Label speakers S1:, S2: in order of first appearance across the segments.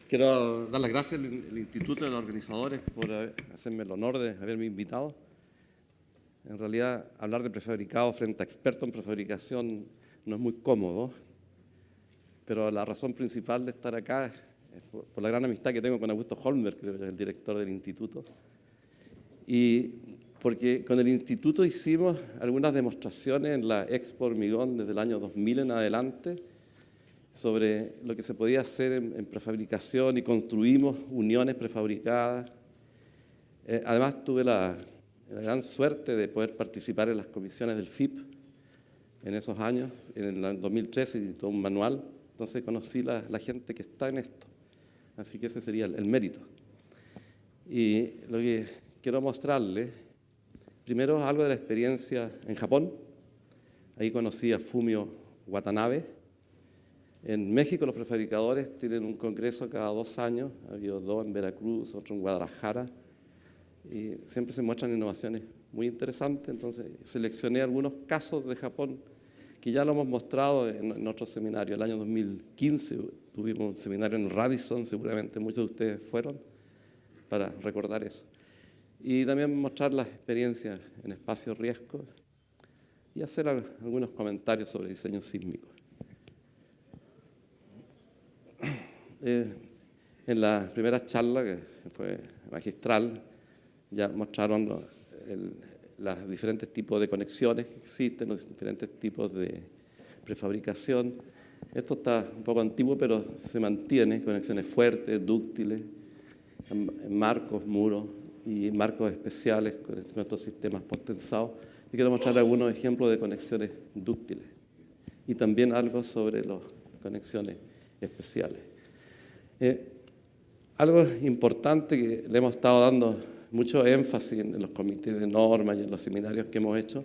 S1: Quiero dar las gracias al Instituto y a los organizadores por hacerme el honor de haberme invitado. En realidad, hablar de prefabricado frente a expertos en prefabricación no es muy cómodo, pero la razón principal de estar acá es por la gran amistad que tengo con Augusto Holmberg, que es el director del instituto, y porque con el instituto hicimos algunas demostraciones en la Expo Hormigón desde el año 2000 en adelante sobre lo que se podía hacer en prefabricación y construimos uniones prefabricadas. Además, tuve la gran suerte de poder participar en las comisiones del FIP en esos años, en el 2013, y todo un manual. Entonces conocí la gente que está en esto. Así que ese sería el mérito. Y lo que quiero mostrarles, primero algo de la experiencia en Japón. Ahí conocí a Fumio Watanabe. En México los prefabricadores tienen un congreso cada 2 años, ha habido 2 en Veracruz, otro en Guadalajara, y siempre se muestran innovaciones muy interesantes. Entonces seleccioné algunos casos de Japón que ya lo hemos mostrado en otros seminarios. El año 2015 tuvimos un seminario en Radisson, seguramente muchos de ustedes fueron, para recordar eso. Y también mostrar las experiencias en espacio riesgo y hacer algunos comentarios sobre diseño sísmico. En la primera charla, que fue magistral, ya mostraron los diferentes tipos de conexiones que existen, los diferentes tipos de prefabricación. Esto está un poco antiguo, pero se mantiene, conexiones fuertes, dúctiles, en marcos, muros y marcos especiales con estos sistemas post-tensados. Y quiero mostrar algunos ejemplos de conexiones dúctiles y también algo sobre las conexiones especiales. Algo importante que le hemos estado dando mucho énfasis en los comités de normas y en los seminarios que hemos hecho,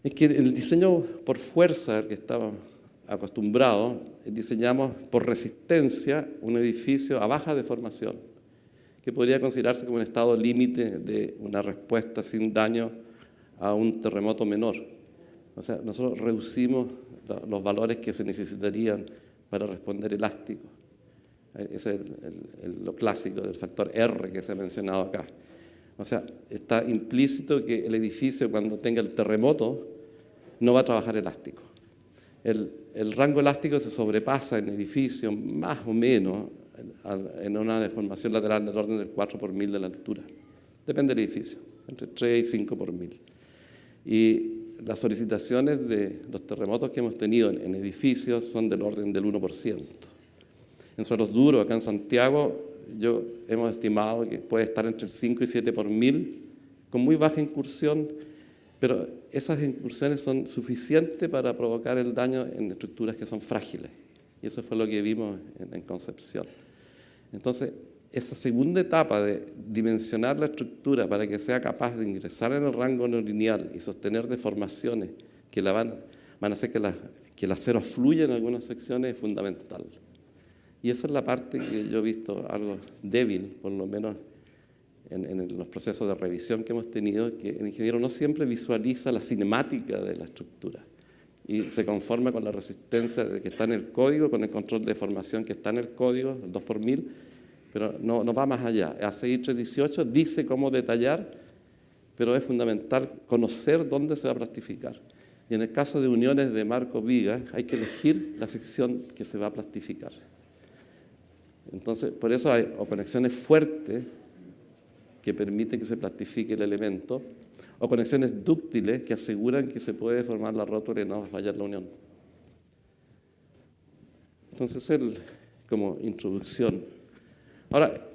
S1: es que el diseño por fuerza al que estamos acostumbrados, diseñamos por resistencia un edificio a baja deformación, que podría considerarse como un estado límite de una respuesta sin daño a un terremoto menor. O sea, nosotros reducimos los valores que se necesitarían para responder elástico. Ese es lo clásico del factor R que se ha mencionado acá. O sea, está implícito que el edificio, cuando tenga el terremoto, no va a trabajar elástico. El rango elástico se sobrepasa en edificios más o menos en una deformación lateral del orden del 4 por 1000 de la altura. Depende del edificio, entre 3 y 5 por 1000. Y las solicitaciones de los terremotos que hemos tenido en edificios son del orden del 1%. En suelos duros, acá en Santiago, hemos estimado que puede estar entre el 5 y 7 por 1000, con muy baja incursión, pero esas incursiones son suficientes para provocar el daño en estructuras que son frágiles. Y eso fue lo que vimos en Concepción. Entonces, esa segunda etapa de dimensionar la estructura para que sea capaz de ingresar en el rango no lineal y sostener deformaciones que van a hacer que el acero fluya en algunas secciones es fundamental. Y esa es la parte que yo he visto algo débil, por lo menos en los procesos de revisión que hemos tenido, que el ingeniero no siempre visualiza la cinemática de la estructura y se conforma con la resistencia de que está en el código, con el control de deformación que está en el código, el 2 por 1000, pero no va más allá. ACI 318 dice cómo detallar, pero es fundamental conocer dónde se va a plastificar. Y en el caso de uniones de marcos vigas, hay que elegir la sección que se va a plastificar. Entonces, por eso hay o conexiones fuertes que permiten que se plastifique el elemento, o conexiones dúctiles que aseguran que se puede formar la rótula y no va a fallar la unión. Entonces, como introducción. Ahora,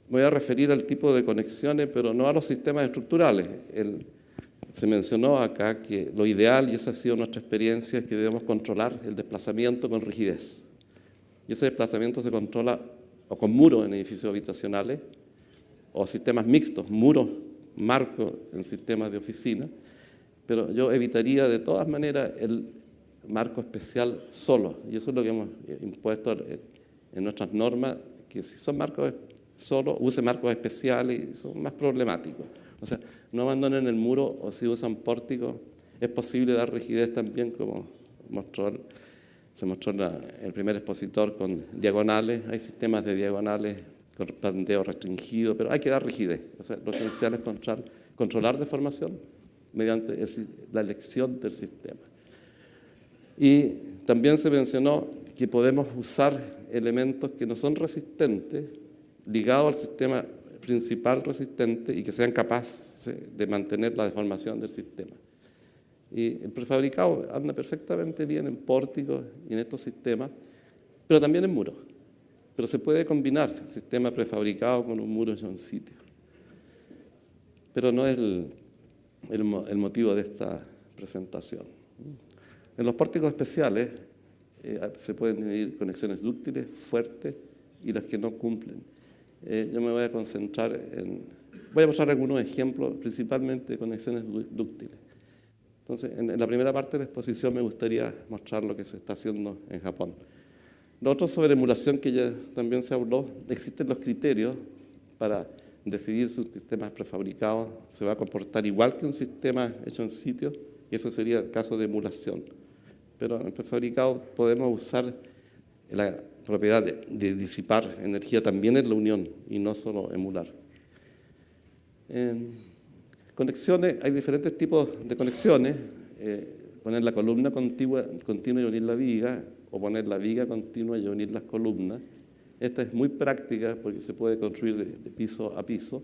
S1: voy a referir al tipo de conexiones, pero no a los sistemas estructurales. Se mencionó acá que lo ideal, y esa ha sido nuestra experiencia, es que debemos controlar el desplazamiento con rigidez. Y ese desplazamiento se controla o con muros en edificios habitacionales o sistemas mixtos, muros, marcos en sistemas de oficina, pero yo evitaría de todas maneras el marco especial solo. Y eso es lo que hemos impuesto en nuestras normas, que si son marcos solo, use marcos especiales y son más problemáticos. O sea, no abandonen el muro, o si usan pórticos, es posible dar rigidez también, como mostró Se mostró en el primer expositor con diagonales. Hay sistemas de diagonales con planteo restringido, pero hay que dar rigidez. O sea, lo esencial es controlar deformación mediante la elección del sistema. Y también se mencionó que podemos usar elementos que no son resistentes, ligados al sistema principal resistente y que sean capaces de mantener la deformación del sistema. Y el prefabricado anda perfectamente bien en pórticos y en estos sistemas, pero también en muros. Pero se puede combinar el sistema prefabricado con un muro hecho en sitio. Pero no es el motivo de esta presentación. En los pórticos especiales se pueden dividir conexiones dúctiles, fuertes y las que no cumplen. Yo me voy a concentrar voy a mostrar algunos ejemplos, principalmente de conexiones dúctiles. Entonces, en la primera parte de la exposición me gustaría mostrar lo que se está haciendo en Japón. Lo otro sobre emulación, que ya también se habló, existen los criterios para decidir si un sistema prefabricado se va a comportar igual que un sistema hecho en sitio, y eso sería el caso de emulación. Pero en prefabricado podemos usar la propiedad de disipar energía también en la unión y no solo emular. En conexiones, hay diferentes tipos de conexiones. Poner la columna continua y unir la viga, o poner la viga continua y unir las columnas. Esta es muy práctica porque se puede construir de piso a piso.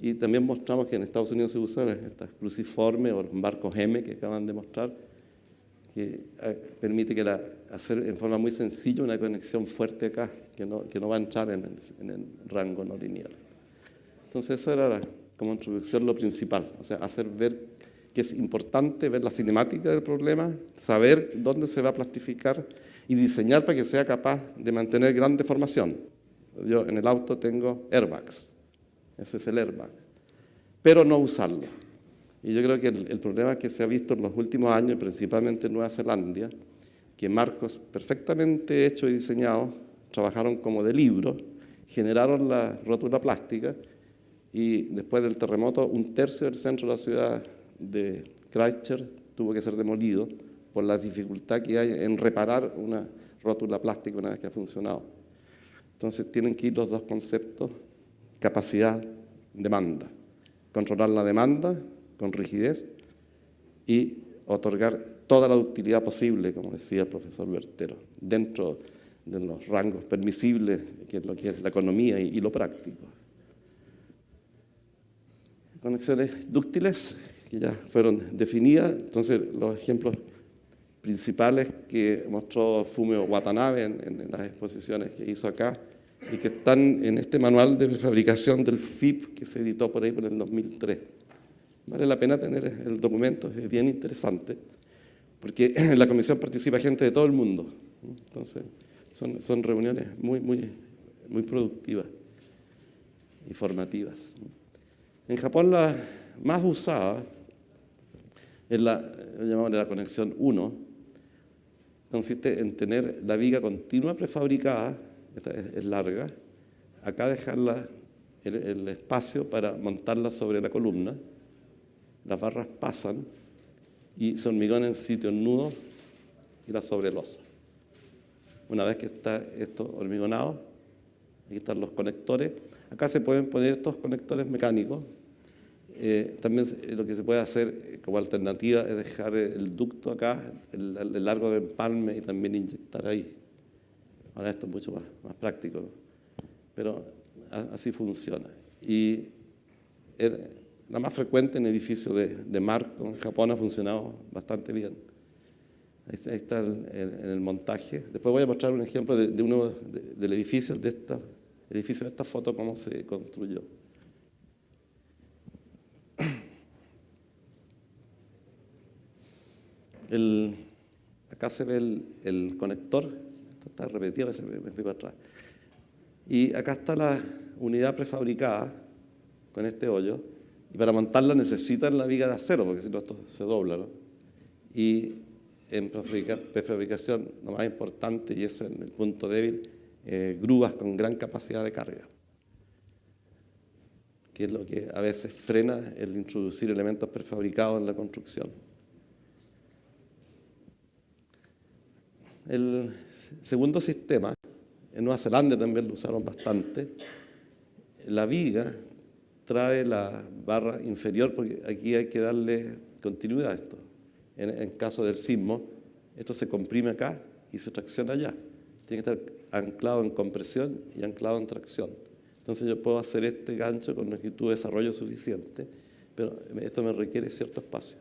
S1: Y también mostramos que en Estados Unidos se usan estas cruciformes o los marcos M que acaban de mostrar, que permite hacer en forma muy sencilla una conexión fuerte acá, que no va a entrar en el rango no lineal. Entonces eso era como introducción lo principal, o sea, hacer ver que es importante ver la cinemática del problema, saber dónde se va a plastificar y diseñar para que sea capaz de mantener gran deformación. Yo en el auto tengo airbags, ese es el airbag, pero no usarlo. Y yo creo que el problema que se ha visto en los últimos años, principalmente en Nueva Zelanda, que marcos perfectamente hechos y diseñados trabajaron como de libro, generaron la rótula plástica y después del terremoto 1/3 del centro de la ciudad de Christchurch tuvo que ser demolido por la dificultad que hay en reparar una rótula plástica una vez que ha funcionado. Entonces tienen que ir los dos conceptos, capacidad, demanda. Controlar la demanda con rigidez y otorgar toda la utilidad posible, como decía el profesor Bertero, dentro de los rangos permisibles, que es lo que es la economía y lo práctico. Conexiones dúctiles, que ya fueron definidas. Entonces, los ejemplos principales que mostró Fumio Watanabe en las exposiciones que hizo acá y que están en este manual de fabricación del FIP que se editó por ahí por el 2003. Vale la pena tener el documento, es bien interesante, porque en la comisión participa gente de todo el mundo. Entonces, son reuniones muy productivas y formativas. En Japón la más usada es la conexión 1, consiste en tener la viga continua prefabricada, esta es larga, acá dejarla el espacio para montarla sobre la columna, las barras pasan y se hormigona en sitio en nudo y la sobrelosa. Una vez que está esto hormigonado, aquí están los conectores. Acá se pueden poner estos conectores mecánicos. También lo que se puede hacer como alternativa es dejar el ducto acá, el largo de empalme y también inyectar ahí. Ahora esto es mucho más práctico, ¿no? Pero así funciona. Y la más frecuente en edificios de marco en Japón ha funcionado bastante bien. Ahí está en el montaje. Después voy a mostrar un ejemplo de uno del edificio de esta foto, cómo se construyó. Acá se ve el conector, esto está repetido, a veces me fui para atrás. Y acá está la unidad prefabricada con este hoyo, y para montarla necesitan la viga de acero, porque si no esto se dobla, ¿no? Y en prefabricación, lo más importante, y ese es el punto débil, grúas con gran capacidad de carga, que es lo que a veces frena el introducir elementos prefabricados en la construcción. El segundo sistema, en Nueva Zelanda también lo usaron bastante, la viga trae la barra inferior, porque aquí hay que darle continuidad a esto. En caso del sismo, esto se comprime acá y se tracciona allá. Tiene que estar anclado en compresión y anclado en tracción. Entonces yo puedo hacer este gancho con longitud de desarrollo suficiente, pero esto me requiere cierto espacio.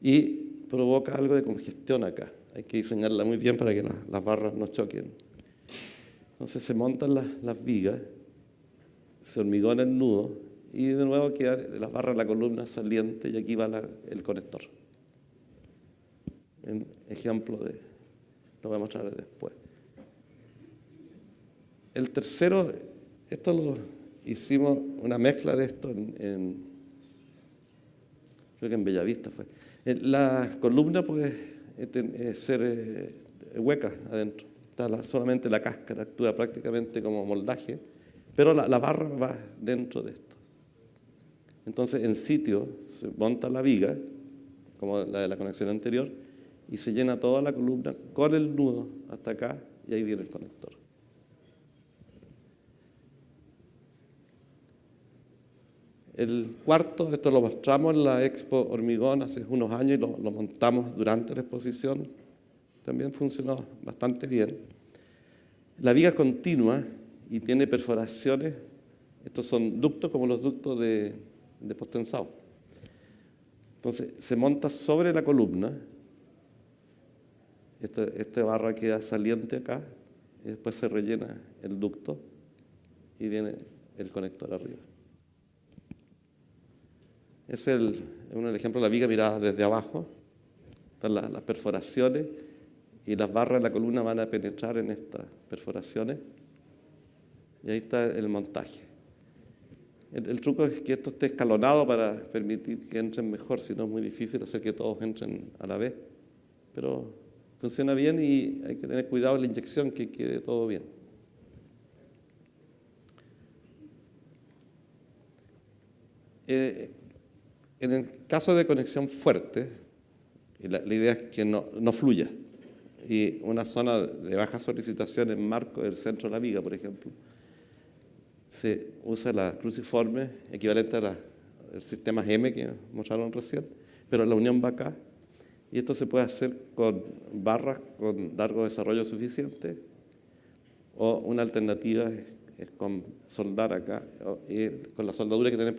S1: Y provoca algo de congestión acá. Hay que diseñarla muy bien para que las barras no choquen. Entonces se montan las vigas, se hormigona el nudo y de nuevo queda las barras de la columna saliente y aquí va el conector. En ejemplo lo voy a mostrar después. El tercero, esto lo hicimos una mezcla de esto creo que en Bellavista fue. La columna puede ser hueca adentro. Está solamente la cáscara, actúa prácticamente como moldaje, pero la barra va dentro de esto. Entonces, en sitio se monta la viga, como la de la conexión anterior, y se llena toda la columna con el nudo hasta acá, y ahí viene el conector. El cuarto, esto lo mostramos en la Expo Hormigón hace unos años y lo montamos durante la exposición. También funcionó bastante bien. La viga continua y tiene perforaciones. Estos son ductos como los ductos de postensado. Entonces, se monta sobre la columna. Esta barra queda saliente acá y después se rellena el ducto y viene el conector arriba. Ese es el ejemplo de la viga mirada desde abajo. Están las perforaciones y las barras de la columna van a penetrar en estas perforaciones. Y ahí está el montaje. El truco es que esto esté escalonado para permitir que entren mejor, si no es muy difícil hacer que todos entren a la vez. Pero funciona bien y hay que tener cuidado en la inyección, que quede todo bien. En el caso de conexión fuerte, la idea es que no fluya. Y una zona de baja solicitación en marco del centro de la viga, por ejemplo, se usa la cruciforme, equivalente al sistema M que mostraron recién, pero la unión va acá. Y esto se puede hacer con barras con largo desarrollo suficiente, o una alternativa es con soldar acá. Y con la soldadura hay que tener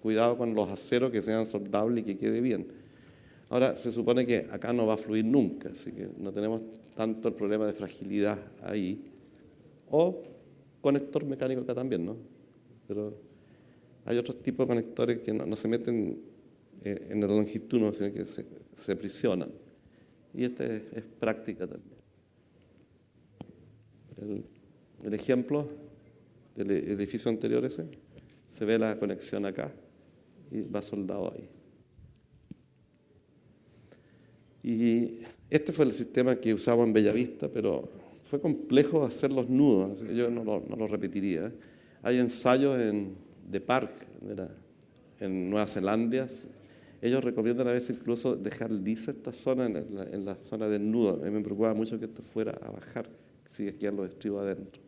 S1: cuidado con los aceros que sean soldables y que quede bien. Ahora, se supone que acá no va a fluir nunca, así que no tenemos tanto el problema de fragilidad ahí. O conector mecánico acá también, ¿no? Pero hay otros tipos de conectores que no se meten en la longitud, ¿no? Sino que se aprisionan. Y esta es práctica también. El ejemplo del edificio anterior ese, se ve la conexión acá y va soldado ahí. Y este fue el sistema que usamos en Bellavista, pero fue complejo hacer los nudos, así que yo no lo repetiría. Hay ensayos de Park, en Nueva Zelanda. Ellos recomiendan a veces incluso dejar lisa esta zona en la zona del nudo. A mí me preocupaba mucho que esto fuera a bajar, si es que los estribos adentro.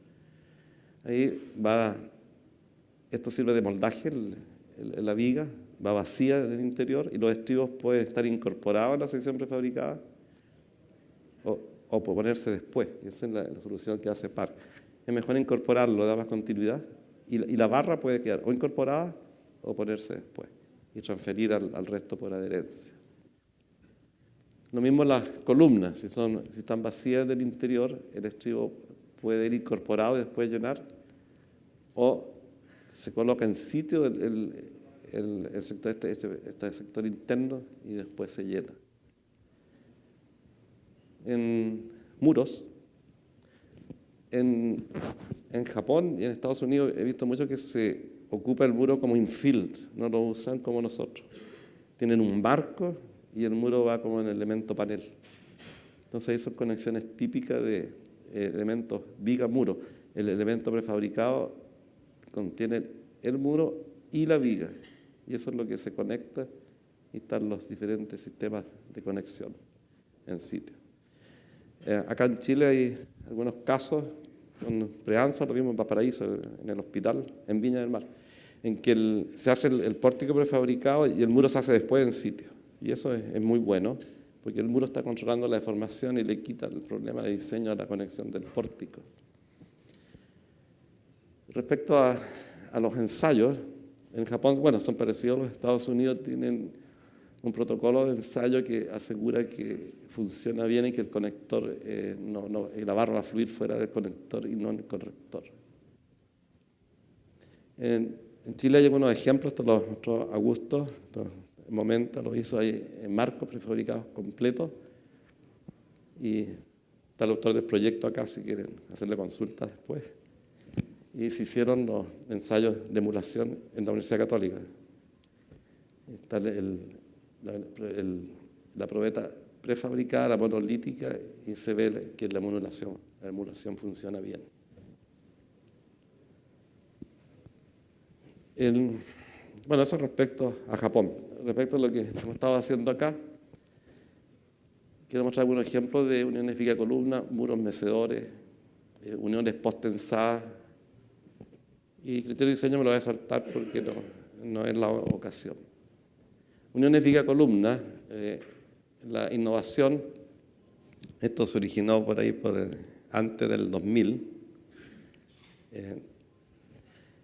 S1: Ahí esto sirve de moldaje, la viga va vacía en el interior y los estribos pueden estar incorporados en la sección prefabricada o ponerse después. Y esa es la solución que hace Park. Es mejor incorporarlo, da más continuidad, y la barra puede quedar o incorporada o ponerse después y transferir al resto por adherencia. Lo mismo las columnas, si están vacías del interior, el estribo puede ir incorporado y después llenar, o se coloca en sitio el sector, este sector interno, y después se llena. En muros, en Japón y en Estados Unidos he visto mucho que se ocupa el muro como infill, no lo usan como nosotros. Tienen un marco y el muro va como en elemento panel. Entonces ahí son conexiones típicas de elementos viga-muro. El elemento prefabricado contiene el muro y la viga, y eso es lo que se conecta, y están los diferentes sistemas de conexión en sitio. Acá en Chile hay algunos casos con Preanza, lo vimos en Valparaíso, en el hospital, en Viña del Mar, en que se hace el pórtico prefabricado y el muro se hace después en sitio. Y eso es muy bueno, porque el muro está controlando la deformación y le quita el problema de diseño a la conexión del pórtico. Respecto a los ensayos, en Japón, bueno, son parecidos a los Estados Unidos, tienen un protocolo de ensayo que asegura que funciona bien y que el conector, la barra va a fluir fuera del conector y no en el conector. En Chile hay algunos ejemplos, nuestro Augusto, Momenta lo hizo ahí en marcos prefabricados completos, y está el autor del proyecto acá si quieren hacerle consulta después. Y se hicieron los ensayos de emulación en la Universidad Católica. Está la probeta prefabricada, la monolítica, y se ve que la emulación funciona bien. Bueno, eso respecto a Japón. Respecto a lo que hemos estado haciendo acá, quiero mostrar algunos ejemplos de uniones viga-columna, muros mecedores, uniones post-tensadas, y criterio de diseño me lo voy a saltar porque no es la ocasión. Uniones viga-columna, la innovación, esto se originó por ahí antes del 2000.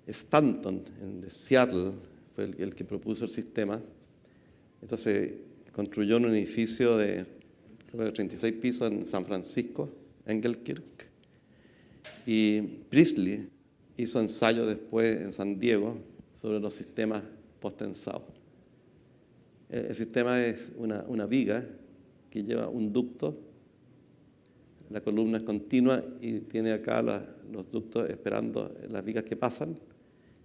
S1: Stanton, de Seattle, fue el que propuso el sistema. Entonces construyó un edificio de 36 pisos en San Francisco, Engelkirk, y Priestley hizo ensayos después en San Diego sobre los sistemas post-tensados. El sistema es una viga que lleva un ducto, la columna es continua y tiene acá los ductos esperando las vigas que pasan,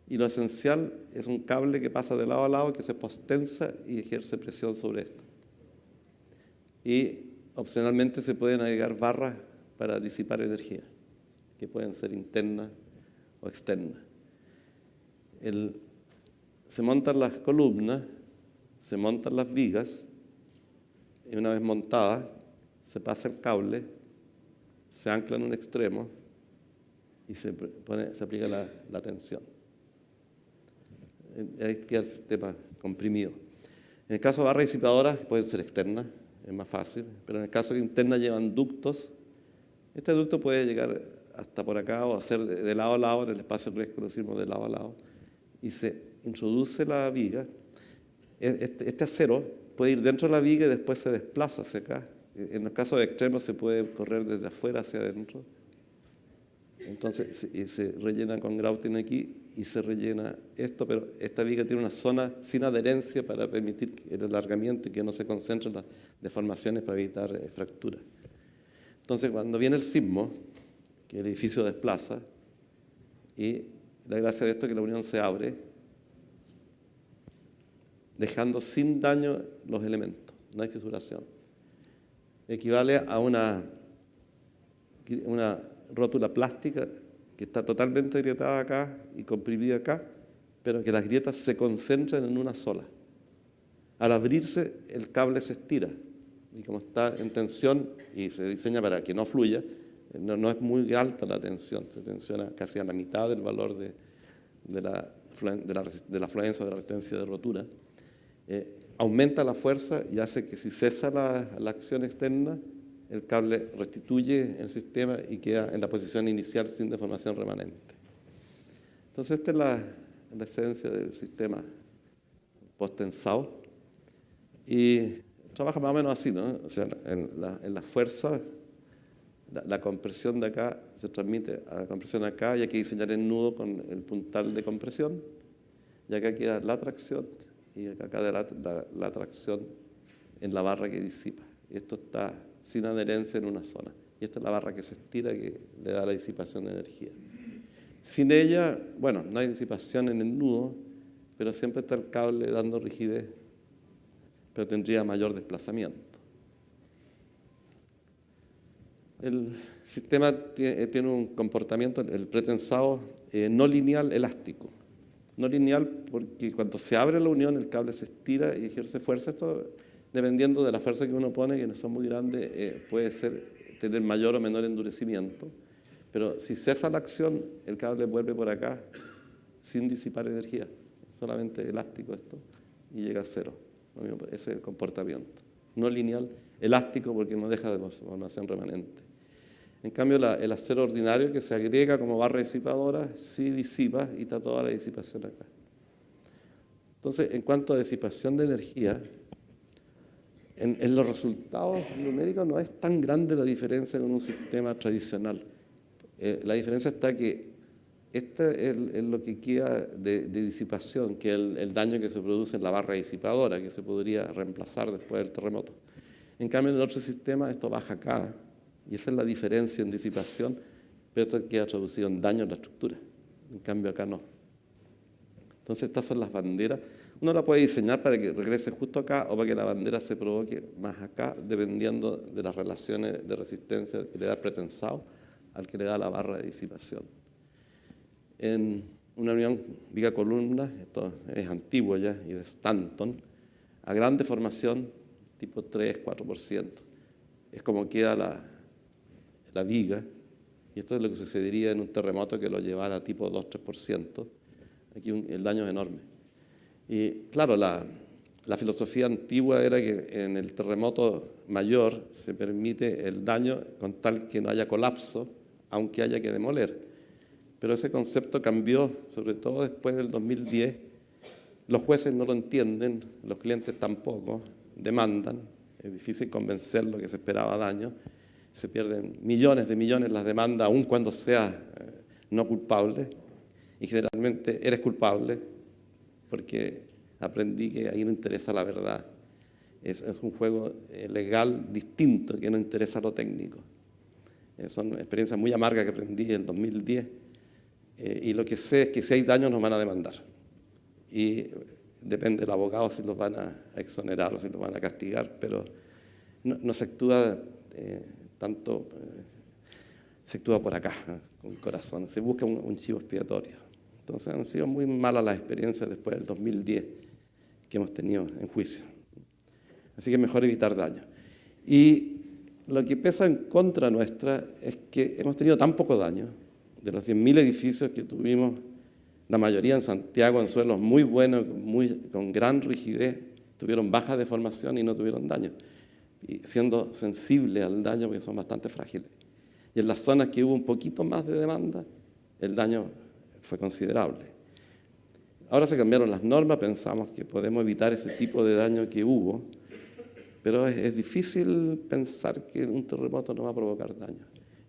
S1: y lo esencial es un cable que pasa de lado a lado, que se postensa y ejerce presión sobre esto. Y opcionalmente se pueden agregar barras para disipar energía, que pueden ser internas o externas. Se montan las columnas, se montan las vigas, y una vez montadas, se pasa el cable, se ancla en un extremo y se aplica la tensión. Ahí queda el sistema comprimido. En el caso de barras disipadoras, pueden ser externas, es más fácil, pero en el caso de internas llevan ductos. Este ducto puede llegar hasta por acá o hacer de lado a lado, en el espacio que decimos de lado a lado, y se introduce la viga. Este acero puede ir dentro de la viga y después se desplaza hacia acá. En los casos de extremos se puede correr desde afuera hacia adentro. Entonces se rellena con grouting aquí y se rellena esto, pero esta viga tiene una zona sin adherencia para permitir el alargamiento y que no se concentren las deformaciones para evitar fracturas. Entonces, cuando viene el sismo, que el edificio desplaza, y la gracia de esto es que la unión se abre, dejando sin daño los elementos, no hay fisuración. Equivale a una rótula plástica que está totalmente agrietada acá y comprimida acá, pero que las grietas se concentran en una sola. Al abrirse, el cable se estira, y como está en tensión y se diseña para que no fluya, no es muy alta la tensión, se tensiona casi a la mitad del valor de la afluencia o de la resistencia de rotura. Aumenta la fuerza y hace que si cesa la acción externa, el cable restituye el sistema y queda en la posición inicial sin deformación remanente. Entonces, esta es la esencia del sistema post-tensado. Y trabaja más o menos así, ¿no? O sea, en la fuerza, la compresión de acá se transmite a la compresión acá, y hay que diseñar el nudo con el puntal de compresión, y acá queda la tracción, y acá la tracción en la barra que disipa. Y esto está sin adherencia en una zona. Y esta es la barra que se estira, que le da la disipación de energía. Sin ella, bueno, no hay disipación en el nudo, pero siempre está el cable dando rigidez, pero tendría mayor desplazamiento. El sistema tiene un comportamiento, el pretensado, no lineal elástico. No lineal porque cuando se abre la unión el cable se estira y ejerce fuerza. Esto, dependiendo de la fuerza que uno pone, que no son muy grandes, puede ser tener mayor o menor endurecimiento, pero si cesa la acción, el cable vuelve por acá sin disipar energía, solamente elástico esto, y llega a cero. Ese es el comportamiento. No lineal, elástico porque no deja de formación remanente. En cambio, el acero ordinario que se agrega como barra disipadora, sí disipa y está toda la disipación acá. Entonces, en cuanto a disipación de energía, en los resultados numéricos no es tan grande la diferencia con un sistema tradicional. La diferencia está que este es lo que queda de disipación, que es el daño que se produce en la barra disipadora, que se podría reemplazar después del terremoto. En cambio, en el otro sistema esto baja acá, y esa es la diferencia en disipación, pero esto queda traducido en daño en la estructura. En cambio, acá no. Entonces, estas son las banderas. Uno la puede diseñar para que regrese justo acá o para que la bandera se provoque más acá, dependiendo de las relaciones de resistencia que le da el pretensado al que le da la barra de disipación. En una unión bicolumna, esto es antiguo ya, y de Stanton, a gran deformación, tipo 3-4%, es como queda la viga, y esto es lo que sucedería en un terremoto que lo llevara a tipo 2-3%. Aquí el daño es enorme. Y claro, la filosofía antigua era que en el terremoto mayor se permite el daño con tal que no haya colapso, aunque haya que demoler. Pero ese concepto cambió, sobre todo después del 2010. Los jueces no lo entienden, los clientes tampoco, demandan. Es difícil convencerlos que se esperaba daño. Se pierden millones de millones las demandas, aun cuando sea no culpable. Y generalmente eres culpable porque aprendí que ahí no interesa la verdad. Es un juego legal distinto que no interesa lo técnico. Son experiencias muy amargas que aprendí en el 2010. Y lo que sé es que si hay daño nos van a demandar. Y depende del abogado si los van a exonerar o si los van a castigar, pero no se actúa tanto, se actúa por acá, con el corazón. Se busca un chivo expiatorio. Entonces han sido muy malas las experiencias después del 2010 que hemos tenido en juicio. Así que es mejor evitar daño. Y lo que pesa en contra nuestra es que hemos tenido tan poco daño. De los 10.000 edificios que tuvimos, la mayoría en Santiago, en suelos muy buenos, con gran rigidez, tuvieron baja deformación y no tuvieron daño, y siendo sensibles al daño porque son bastante frágiles. Y en las zonas que hubo un poquito más de demanda, el daño fue considerable. Ahora se cambiaron las normas, pensamos que podemos evitar ese tipo de daño que hubo, pero es difícil pensar que un terremoto no va a provocar daño.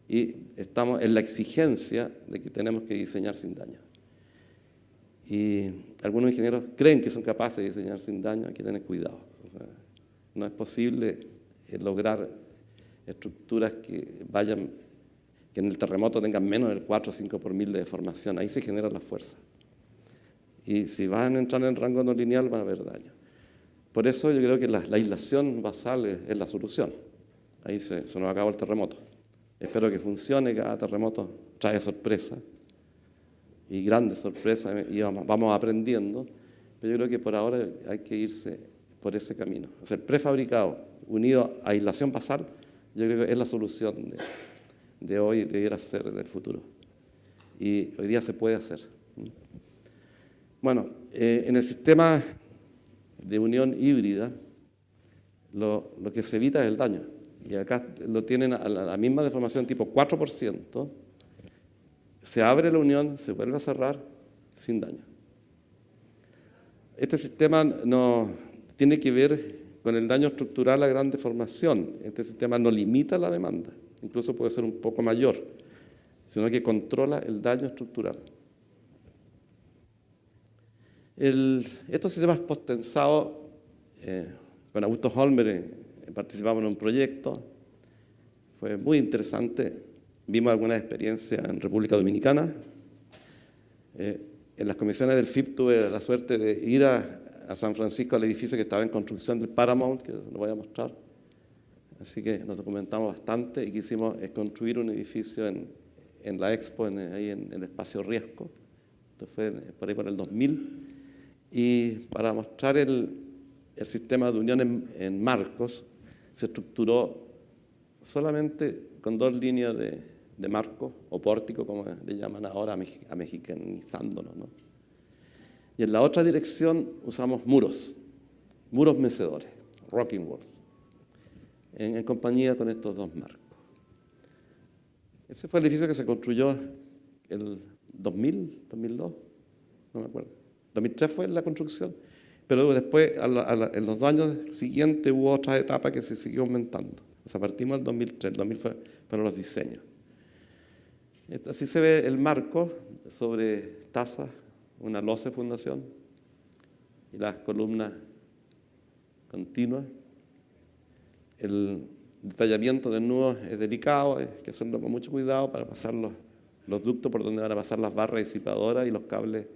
S1: Y estamos en la exigencia de que tenemos que diseñar sin daño. Y algunos ingenieros creen que son capaces de diseñar sin daño, hay que tener cuidado. O sea, no es posible lograr estructuras que en el terremoto tengan menos del 4 o 5 por mil de deformación. Ahí se genera la fuerza. Y si van a entrar en rango no lineal van a haber daño. Por eso yo creo que la aislación basal es la solución. Ahí se nos acaba el terremoto. Espero que funcione, cada terremoto trae sorpresas y grandes sorpresas y vamos aprendiendo, pero yo creo que por ahora hay que irse por ese camino. O sea, el prefabricado unido a aislación basal, yo creo que es la solución de hoy y debiera ser del futuro. Y hoy día se puede hacer. Bueno, en el sistema de unión híbrida, lo que se evita es el daño. Y acá lo tienen a la misma deformación tipo 4%, se abre la unión, se vuelve a cerrar sin daño. Este sistema no tiene que ver con el daño estructural a gran deformación. Este sistema no limita la demanda, incluso puede ser un poco mayor, sino que controla el daño estructural. Estos sistemas post-tensados, con Augusto Holmer, participamos en un proyecto, fue muy interesante, vimos algunas experiencias en República Dominicana. En las comisiones del FIP tuve la suerte de ir a San Francisco, al edificio que estaba en construcción del Paramount, que lo voy a mostrar. Así que nos documentamos bastante y quisimos construir un edificio en la Expo, ahí en el espacio Riesco. Esto fue por ahí por el 2000. Y para mostrar el sistema de unión en marcos, se estructuró solamente con 2 líneas de marco o pórtico, como le llaman ahora, americanizándolo, ¿no? Y en la otra dirección usamos muros mecedores, rocking walls, en compañía con estos 2 marcos. Ese fue el edificio que se construyó el 2000, 2002, no me acuerdo. 2003 fue la construcción, pero después, en los 2 años siguientes, hubo otra etapa que se siguió aumentando. O sea, partimos del 2003, el 2000 fueron los diseños. Así se ve el marco sobre taza, una losa de fundación y las columnas continuas. El detallamiento del nudo es delicado, hay que hacerlo con mucho cuidado para pasar los ductos por donde van a pasar las barras disipadoras y los cables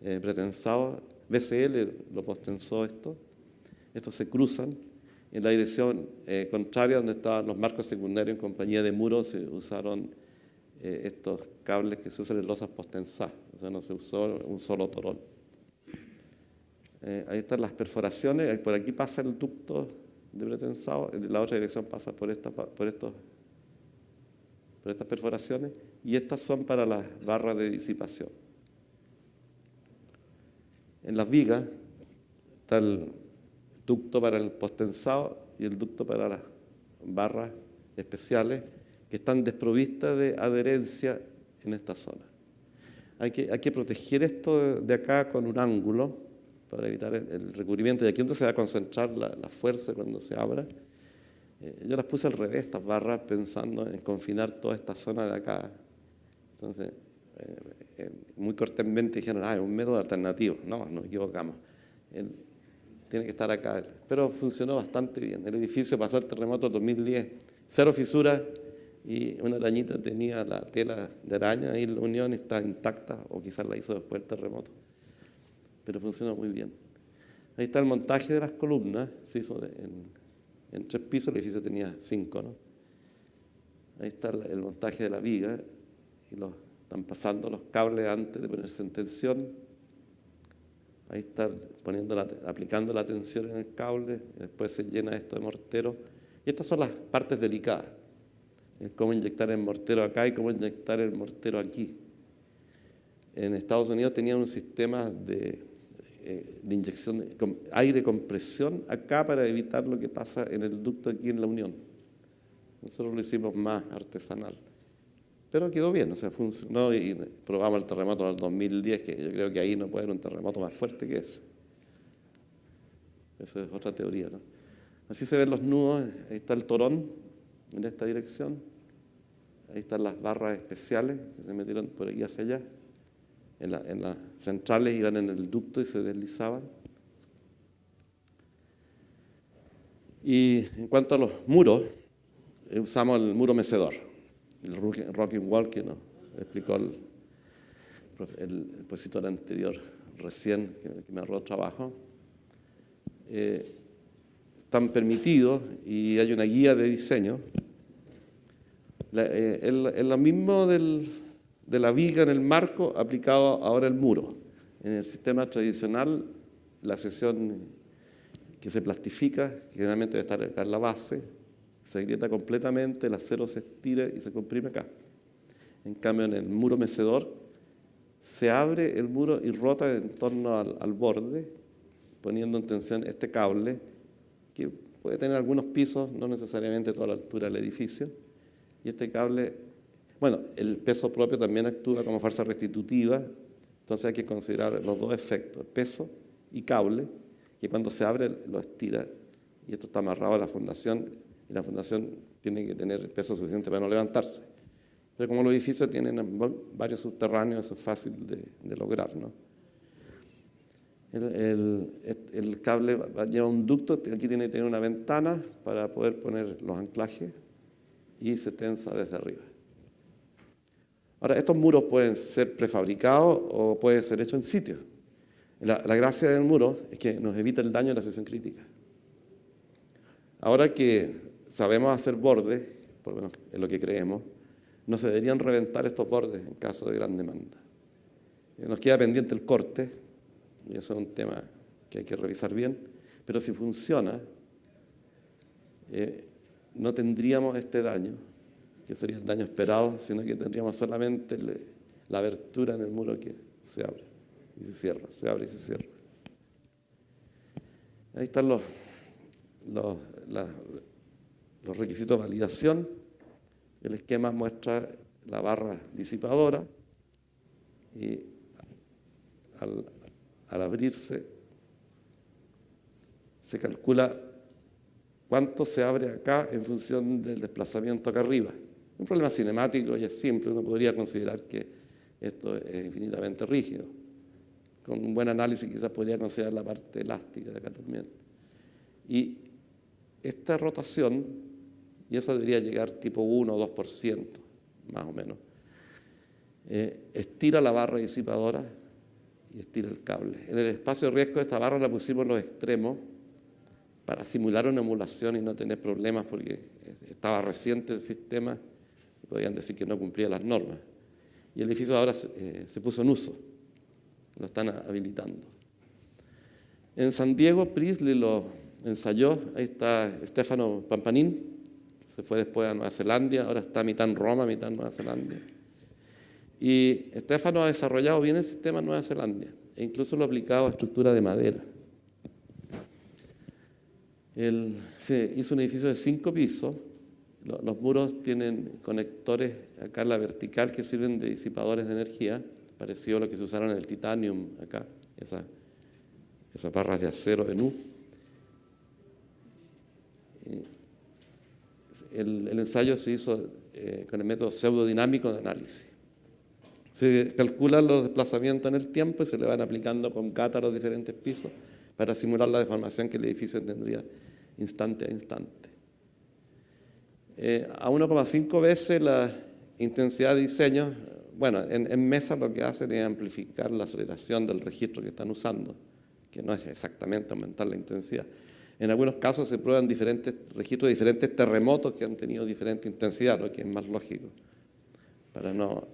S1: pretensados. BCL lo postensó esto. Estos se cruzan. En la dirección contraria, donde estaban los marcos secundarios en compañía de muros, se usaron estos cables que se usan en losas postensadas. O sea, no se usó un solo torón. Ahí están las perforaciones. Por aquí pasa el ducto de pretensado, en la otra dirección pasa por estas perforaciones, y estas son para las barras de disipación. En las vigas está el ducto para el postensado y el ducto para las barras especiales que están desprovistas de adherencia en esta zona. Hay que proteger esto de acá con un ángulo para evitar el recubrimiento, y aquí entonces se va a concentrar la fuerza cuando se abra. Yo las puse al revés, estas barras, pensando en confinar toda esta zona de acá. Entonces, muy cortésmente dijeron, es un método alternativo. No, nos equivocamos. Tiene que estar acá. Pero funcionó bastante bien. El edificio pasó el terremoto 2010, 0 fisuras, y una arañita tenía la tela de araña y la unión está intacta, o quizás la hizo después del terremoto. Pero funcionó muy bien. Ahí está el montaje de las columnas, se hizo en 3 pisos, el edificio tenía 5, ¿no? Ahí está el montaje de la viga, y están pasando los cables antes de ponerse en tensión. Ahí está aplicando la tensión en el cable, y después se llena esto de mortero. Y estas son las partes delicadas, cómo inyectar el mortero acá y cómo inyectar el mortero aquí. En Estados Unidos tenían un sistema de inyección de aire compresión acá para evitar lo que pasa en el ducto aquí en la unión. Nosotros lo hicimos más artesanal, pero quedó bien, o sea, funcionó, y probamos el terremoto del 2010, que yo creo que ahí no puede haber un terremoto más fuerte que ese. Esa es otra teoría, ¿no? Así se ven los nudos. Ahí está el torón en esta dirección, ahí están las barras especiales que se metieron por aquí hacia allá. En las centrales iban en el ducto y se deslizaban. Y en cuanto a los muros, usamos el muro mecedor, el rocking wall que nos explicó el expositor anterior recién, que me ahorró trabajo. Están permitidos y hay una guía de diseño. Es lo mismo de la viga en el marco aplicado ahora al muro. En el sistema tradicional, la sección que se plastifica, que generalmente debe estar acá en la base, se agrieta completamente, el acero se estira y se comprime acá. En cambio, en el muro mecedor, se abre el muro y rota en torno al borde, poniendo en tensión este cable, que puede tener algunos pisos, no necesariamente toda la altura del edificio, y este cable, bueno, el peso propio también actúa como fuerza restitutiva, entonces hay que considerar los 2 efectos, peso y cable, que cuando se abre lo estira, y esto está amarrado a la fundación, y la fundación tiene que tener peso suficiente para no levantarse. Pero como los edificios tienen varios subterráneos, eso es fácil de lograr, ¿no? El cable lleva un ducto, aquí tiene que tener una ventana para poder poner los anclajes, y se tensa desde arriba. Ahora, estos muros pueden ser prefabricados o pueden ser hechos en sitio. La gracia del muro es que nos evita el daño de la sección crítica. Ahora que sabemos hacer bordes, por lo menos es lo que creemos, no se deberían reventar estos bordes en caso de gran demanda. Nos queda pendiente el corte, y eso es un tema que hay que revisar bien, pero si funciona, no tendríamos este daño, que sería el daño esperado, sino que tendríamos solamente la abertura en el muro que se abre y se cierra, se abre y se cierra. Ahí están los requisitos de validación. El esquema muestra la barra disipadora y al abrirse se calcula cuánto se abre acá en función del desplazamiento acá arriba. Un problema cinemático y es simple, uno podría considerar que esto es infinitamente rígido. Con un buen análisis quizás podría considerar la parte elástica de acá también. Y esta rotación, y eso debería llegar tipo 1 o 2%, más o menos, estira la barra disipadora y estira el cable. En el espacio de riesgo esta barra la pusimos en los extremos para simular una emulación y no tener problemas porque estaba reciente el sistema y podían decir que no cumplía las normas. Y el edificio ahora se puso en uso, lo están habilitando. En San Diego, Priestley lo ensayó, ahí está Stefano Pampanin, que se fue después a Nueva Zelanda, ahora está mitad en Roma, mitad en Nueva Zelanda. Y Stefano ha desarrollado bien el sistema en Nueva Zelanda e incluso lo ha aplicado a estructura de madera. Él se hizo un edificio de 5 pisos, los muros tienen conectores acá en la vertical que sirven de disipadores de energía, parecido a lo que se usaron en el titanium acá, esas barras de acero de nu. El ensayo se hizo con el método pseudodinámico de análisis. Se calculan los desplazamientos en el tiempo y se le van aplicando con cata a los diferentes pisos para simular la deformación que el edificio tendría instante a instante. A 1,5 veces la intensidad de diseño, bueno, en mesa lo que hacen es amplificar la aceleración del registro que están usando, que no es exactamente aumentar la intensidad. En algunos casos se prueban diferentes registros de diferentes terremotos que han tenido diferente intensidad, lo que es más lógico, para no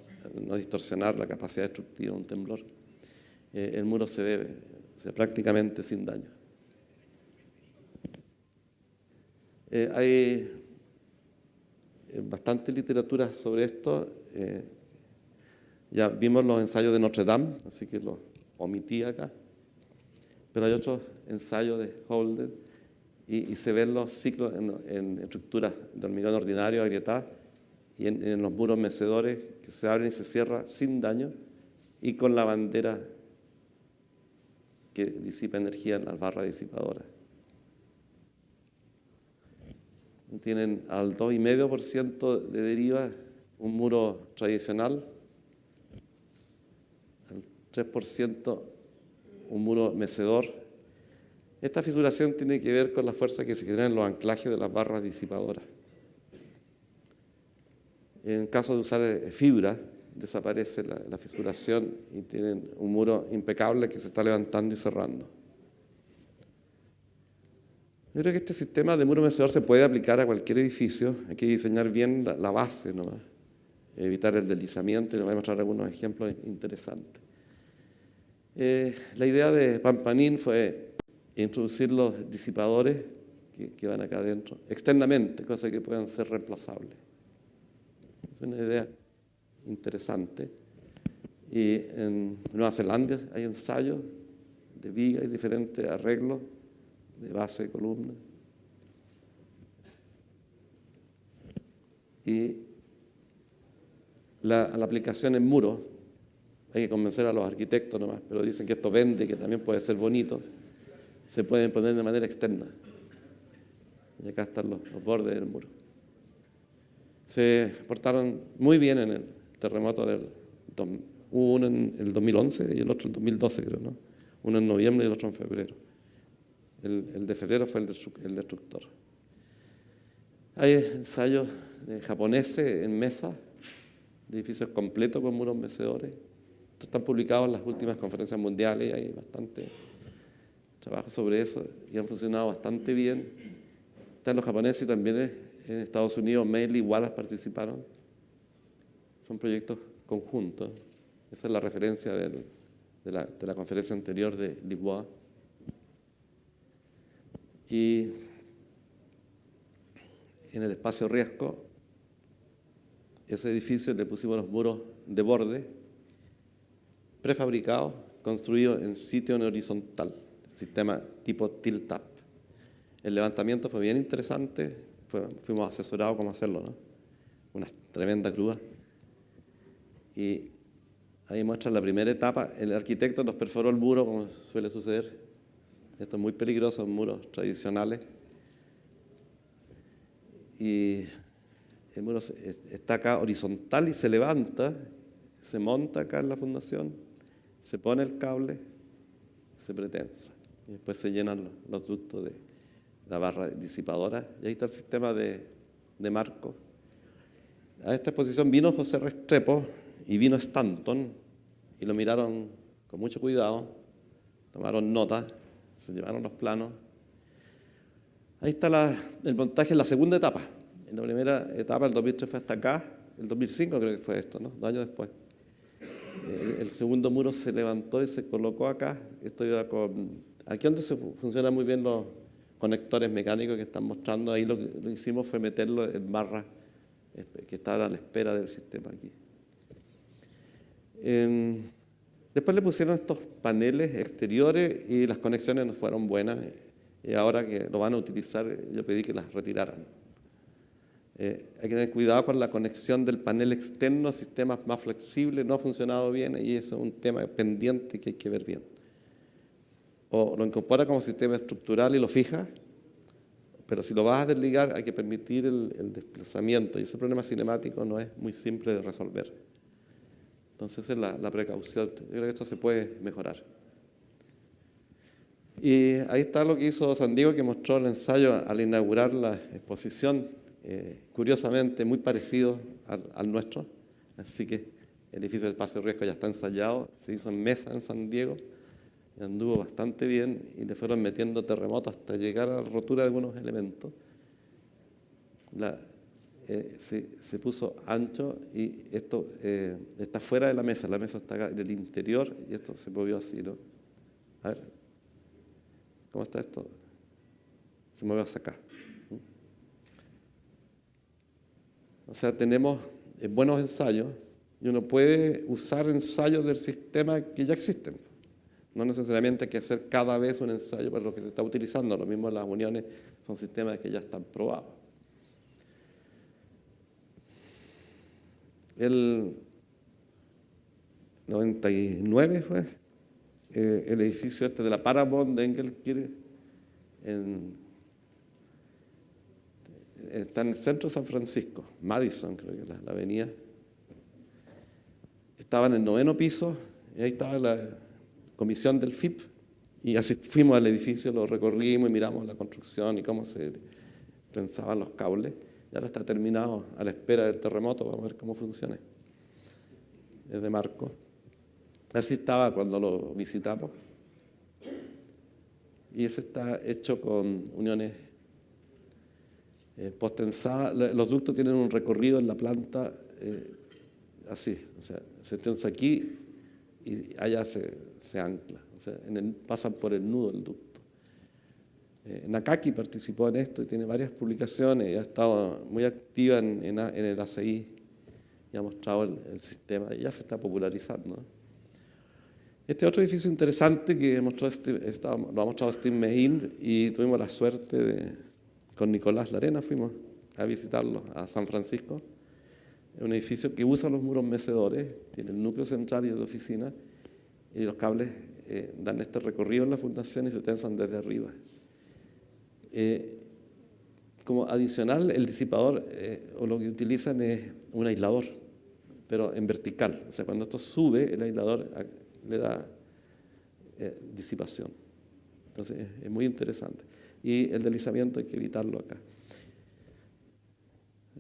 S1: distorsionar la capacidad destructiva de un temblor. El muro se ve prácticamente sin daño. Hay bastante literatura sobre esto. Ya vimos los ensayos de Notre Dame, así que los omití acá. Pero hay otros ensayos de Holden y se ven los ciclos en estructuras de hormigón ordinario, agrietadas, y en los muros mecedores que se abren y se cierran sin daño y con la bandera que disipa energía en las barras disipadoras. Tienen al 2,5% de deriva un muro tradicional, al 3% un muro mecedor. Esta fisuración tiene que ver con la fuerza que se genera en los anclajes de las barras disipadoras. En caso de usar fibra, desaparece la fisuración y tienen un muro impecable que se está levantando y cerrando. Yo creo que este sistema de muro mecedor se puede aplicar a cualquier edificio. Hay que diseñar bien la base, ¿no? Evitar el deslizamiento, y les voy a mostrar algunos ejemplos interesantes. La idea de Pampanin fue introducir los disipadores que van acá adentro externamente, cosas que puedan ser reemplazables. Es una idea interesante. Y en Nueva Zelanda hay ensayos de vigas y diferentes arreglos de base de columna. Y la aplicación en muros, hay que convencer a los arquitectos nomás, pero dicen que esto vende, que también puede ser bonito, se pueden poner de manera externa. Y acá están los bordes del muro. Se portaron muy bien en el terremoto hubo uno en el 2011 y el otro en el 2012, creo, ¿no? Uno en noviembre y el otro en febrero. El de febrero fue el destructor. Hay ensayos japoneses en mesa, de edificios completos con muros mecedores. Estos están publicados en las últimas conferencias mundiales y hay bastante trabajo sobre eso y han funcionado bastante bien. Están los japoneses y también en Estados Unidos, Meili y Wallace participaron. Son proyectos conjuntos. Esa es la referencia de la conferencia anterior de Lisboa. Y en el espacio riesgo ese edificio le pusimos los muros de borde, prefabricados, construidos en sitio en horizontal, sistema tipo tilt-up. El levantamiento fue bien interesante, fuimos asesorados cómo hacerlo, ¿no? Una tremenda grúa. Y ahí muestra la primera etapa. El arquitecto nos perforó el muro, como suele suceder. Esto es muy peligroso, muros tradicionales. Y el muro está acá horizontal y se levanta, se monta acá en la fundación, se pone el cable, se pretensa. Y después se llenan los ductos de la barra disipadora. Y ahí está el sistema de marco. A esta exposición vino José Restrepo y vino Stanton y lo miraron con mucho cuidado, tomaron nota, se llevaron los planos. Ahí está el montaje en la segunda etapa. En la primera etapa, el 2003 fue hasta acá, el 2005 creo que fue esto, ¿no? 2 años después. El segundo muro se levantó y se colocó acá. Aquí donde funcionan muy bien los conectores mecánicos que están mostrando, ahí lo que hicimos fue meterlo en barras que estaban a la espera del sistema aquí. Después le pusieron estos paneles exteriores y las conexiones no fueron buenas. Y ahora que lo van a utilizar, yo pedí que las retiraran. Hay que tener cuidado con la conexión del panel externo a sistemas más flexibles, no ha funcionado bien y eso es un tema pendiente que hay que ver bien. O lo incorpora como sistema estructural y lo fija, pero si lo vas a desligar hay que permitir el desplazamiento y ese problema cinemático no es muy simple de resolver. Entonces esa es la precaución. Yo creo que esto se puede mejorar. Y ahí está lo que hizo San Diego, que mostró el ensayo al inaugurar la exposición, curiosamente muy parecido al nuestro. Así que el edificio del Espacio Riesgo ya está ensayado, se hizo en mesa en San Diego, y anduvo bastante bien y le fueron metiendo terremotos hasta llegar a la rotura de algunos elementos. Se puso ancho y esto está fuera de la mesa está acá en el interior y esto se movió así, ¿no? A ver, ¿cómo está esto? Se movió hacia acá. O sea, tenemos buenos ensayos y uno puede usar ensayos del sistema que ya existen. No necesariamente hay que hacer cada vez un ensayo para lo que se está utilizando. Lo mismo las uniones son sistemas que ya están probados. El 99 fue el edificio este de la Paramount de Engelkirch, está en el centro de San Francisco, Madison creo que la avenida. Estaba en el 9º piso y ahí estaba la comisión del FIP y así fuimos al edificio, lo recorrimos y miramos la construcción y cómo se pensaban los cables. Y ahora está terminado a la espera del terremoto, vamos a ver cómo funciona. Es de marco. Así estaba cuando lo visitamos. Y ese está hecho con uniones postensadas. Los ductos tienen un recorrido en la planta así, o sea, se tensa aquí y allá se ancla. O sea, pasan por el nudo del ducto. Nakaki participó en esto y tiene varias publicaciones y ha estado muy activa en el ACI y ha mostrado el sistema y ya se está popularizando. Este otro edificio interesante que lo ha mostrado Steve Mehin y tuvimos la suerte con Nicolás Larena fuimos a visitarlo a San Francisco. Es un edificio que usa los muros mecedores, tiene el núcleo central y de oficina y los cables dan este recorrido en la fundación y se tensan desde arriba. Como adicional, el disipador o lo que utilizan es un aislador, pero en vertical. O sea, cuando esto sube, el aislador le da disipación. Entonces, es muy interesante. Y el deslizamiento hay que evitarlo acá.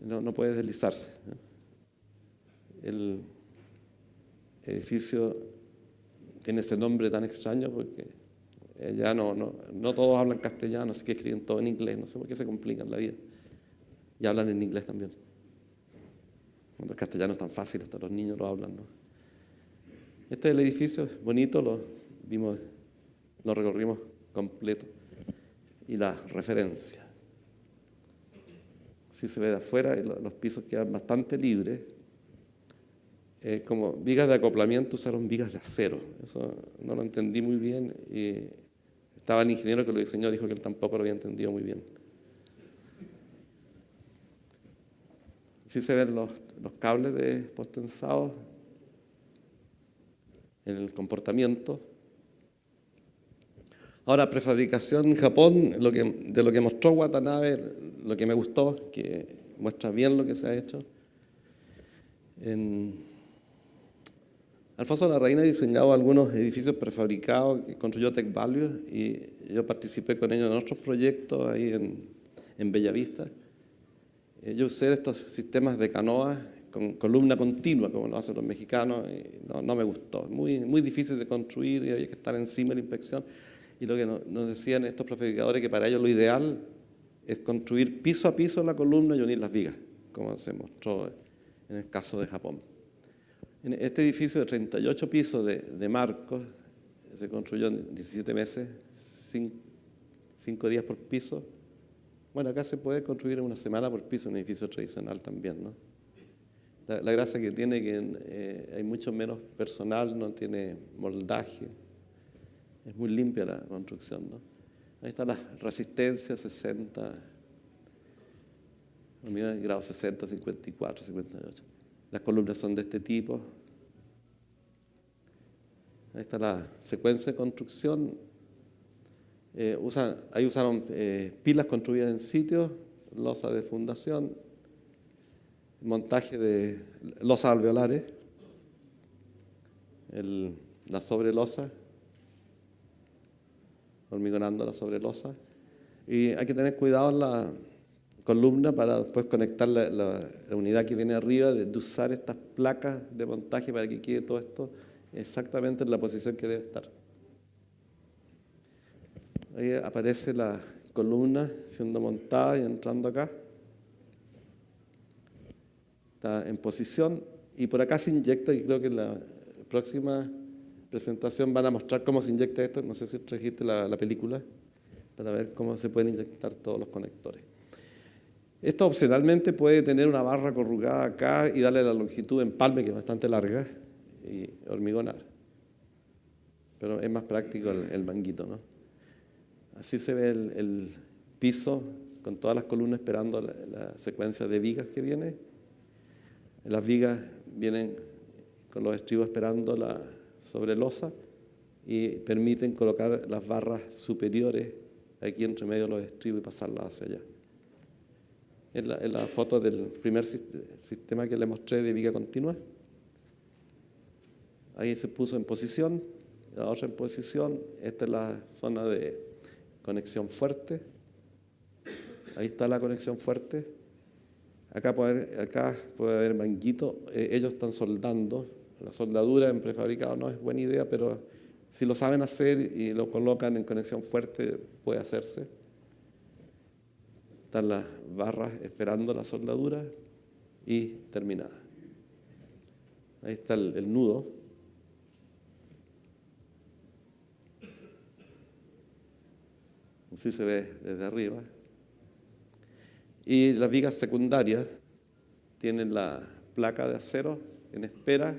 S1: No puede deslizarse. El edificio tiene ese nombre tan extraño porque ya no todos hablan castellano, así que escriben todo en inglés. No sé por qué se complican la vida. Y hablan en inglés también. Cuando el castellano es tan fácil, hasta los niños lo hablan, ¿no? Este es el edificio, es bonito, lo recorrimos completo. Y la referencia. Así se ve de afuera y los pisos quedan bastante libres. como vigas de acoplamiento usaron vigas de acero. Eso no lo entendí muy bien y estaba el ingeniero que lo diseñó, dijo que él tampoco lo había entendido muy bien. Así se ven los cables de postensados en el comportamiento. Ahora, prefabricación en Japón, de lo que mostró Watanabe, lo que me gustó, que muestra bien lo que se ha hecho. Alfonso Larraín ha diseñado algunos edificios prefabricados que construyó Tech Value y yo participé con ellos en otros proyectos ahí en Bellavista. Yo usé estos sistemas de canoa con columna continua, como lo hacen los mexicanos, y no me gustó. Muy difícil de construir y había que estar encima de la inspección. Y lo que nos decían estos prefabricadores, que para ellos lo ideal es construir piso a piso la columna y unir las vigas, como se mostró en el caso de Japón. En este edificio de 38 pisos de marcos se construyó en 17 meses, 5 días por piso. Bueno, acá se puede construir en una semana por piso un edificio tradicional también, ¿no? La gracia que tiene que hay mucho menos personal, no tiene moldaje, es muy limpia la construcción, ¿no? Ahí está la resistencia, 60, grados 60, 54, 58. Las columnas son de este tipo. Ahí está la secuencia de construcción. Ahí usaron pilas construidas en sitio, losa de fundación, montaje de losas alveolares, la sobrelosa, hormigonando la sobrelosa. Y hay que tener cuidado en la columna para después conectar la unidad que viene arriba, de usar estas placas de montaje para que quede todo esto exactamente en la posición que debe estar. Ahí aparece la columna siendo montada y entrando acá. Está en posición y por acá se inyecta, y creo que en la próxima presentación van a mostrar cómo se inyecta esto. No sé si trajiste la película para ver cómo se pueden inyectar todos los conectores. Esto opcionalmente puede tener una barra corrugada acá y darle la longitud de empalme, que es bastante larga, y hormigonar. Pero es más práctico el manguito, ¿no? Así se ve el piso con todas las columnas esperando la secuencia de vigas que viene. Las vigas vienen con los estribos esperando la sobrelosa y permiten colocar las barras superiores aquí entre medio de los estribos y pasarlas hacia allá. Es la foto del primer sistema que le mostré de viga continua. Ahí se puso en posición, la otra en posición. Esta es la zona de conexión fuerte. Ahí está la conexión fuerte. Acá puede haber manguito. Ellos están soldando. La soldadura en prefabricado no es buena idea, pero si lo saben hacer y lo colocan en conexión fuerte, puede hacerse. Están las barras esperando la soldadura y terminada. Ahí está el nudo. Así se ve desde arriba. Y las vigas secundarias tienen la placa de acero en espera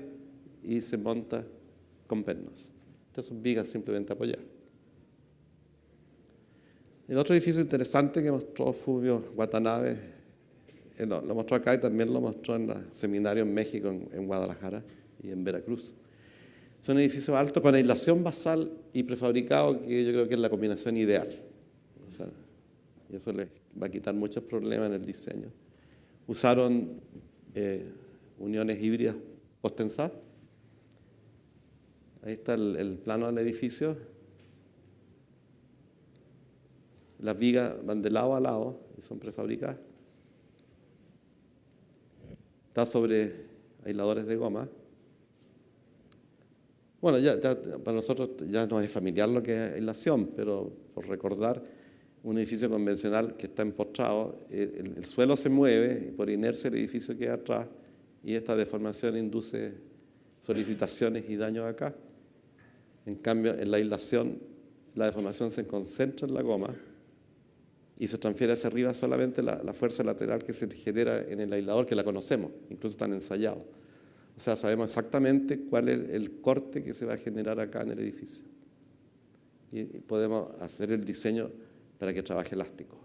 S1: y se monta con pernos. Estas son vigas simplemente apoyadas. El otro edificio interesante que mostró Fulvio Watanabe, lo mostró acá y también lo mostró en el seminario en México, en Guadalajara y en Veracruz. Son edificios altos con aislación basal y prefabricado, que yo creo que es la combinación ideal. O sea, y eso les va a quitar muchos problemas en el diseño. Usaron uniones híbridas postensadas. Ahí está el plano del edificio. Las vigas van de lado a lado y son prefabricadas. Está sobre aisladores de goma. Bueno, ya para nosotros ya no es familiar lo que es aislación, pero por recordar, un edificio convencional que está empotrado, el suelo se mueve y por inercia el edificio queda atrás y esta deformación induce solicitaciones y daños acá. En cambio, en la aislación, la deformación se concentra en la goma y se transfiere hacia arriba solamente la fuerza lateral que se genera en el aislador, que la conocemos, incluso están ensayados. O sea, sabemos exactamente cuál es el corte que se va a generar acá en el edificio. Y podemos hacer el diseño para que trabaje elástico.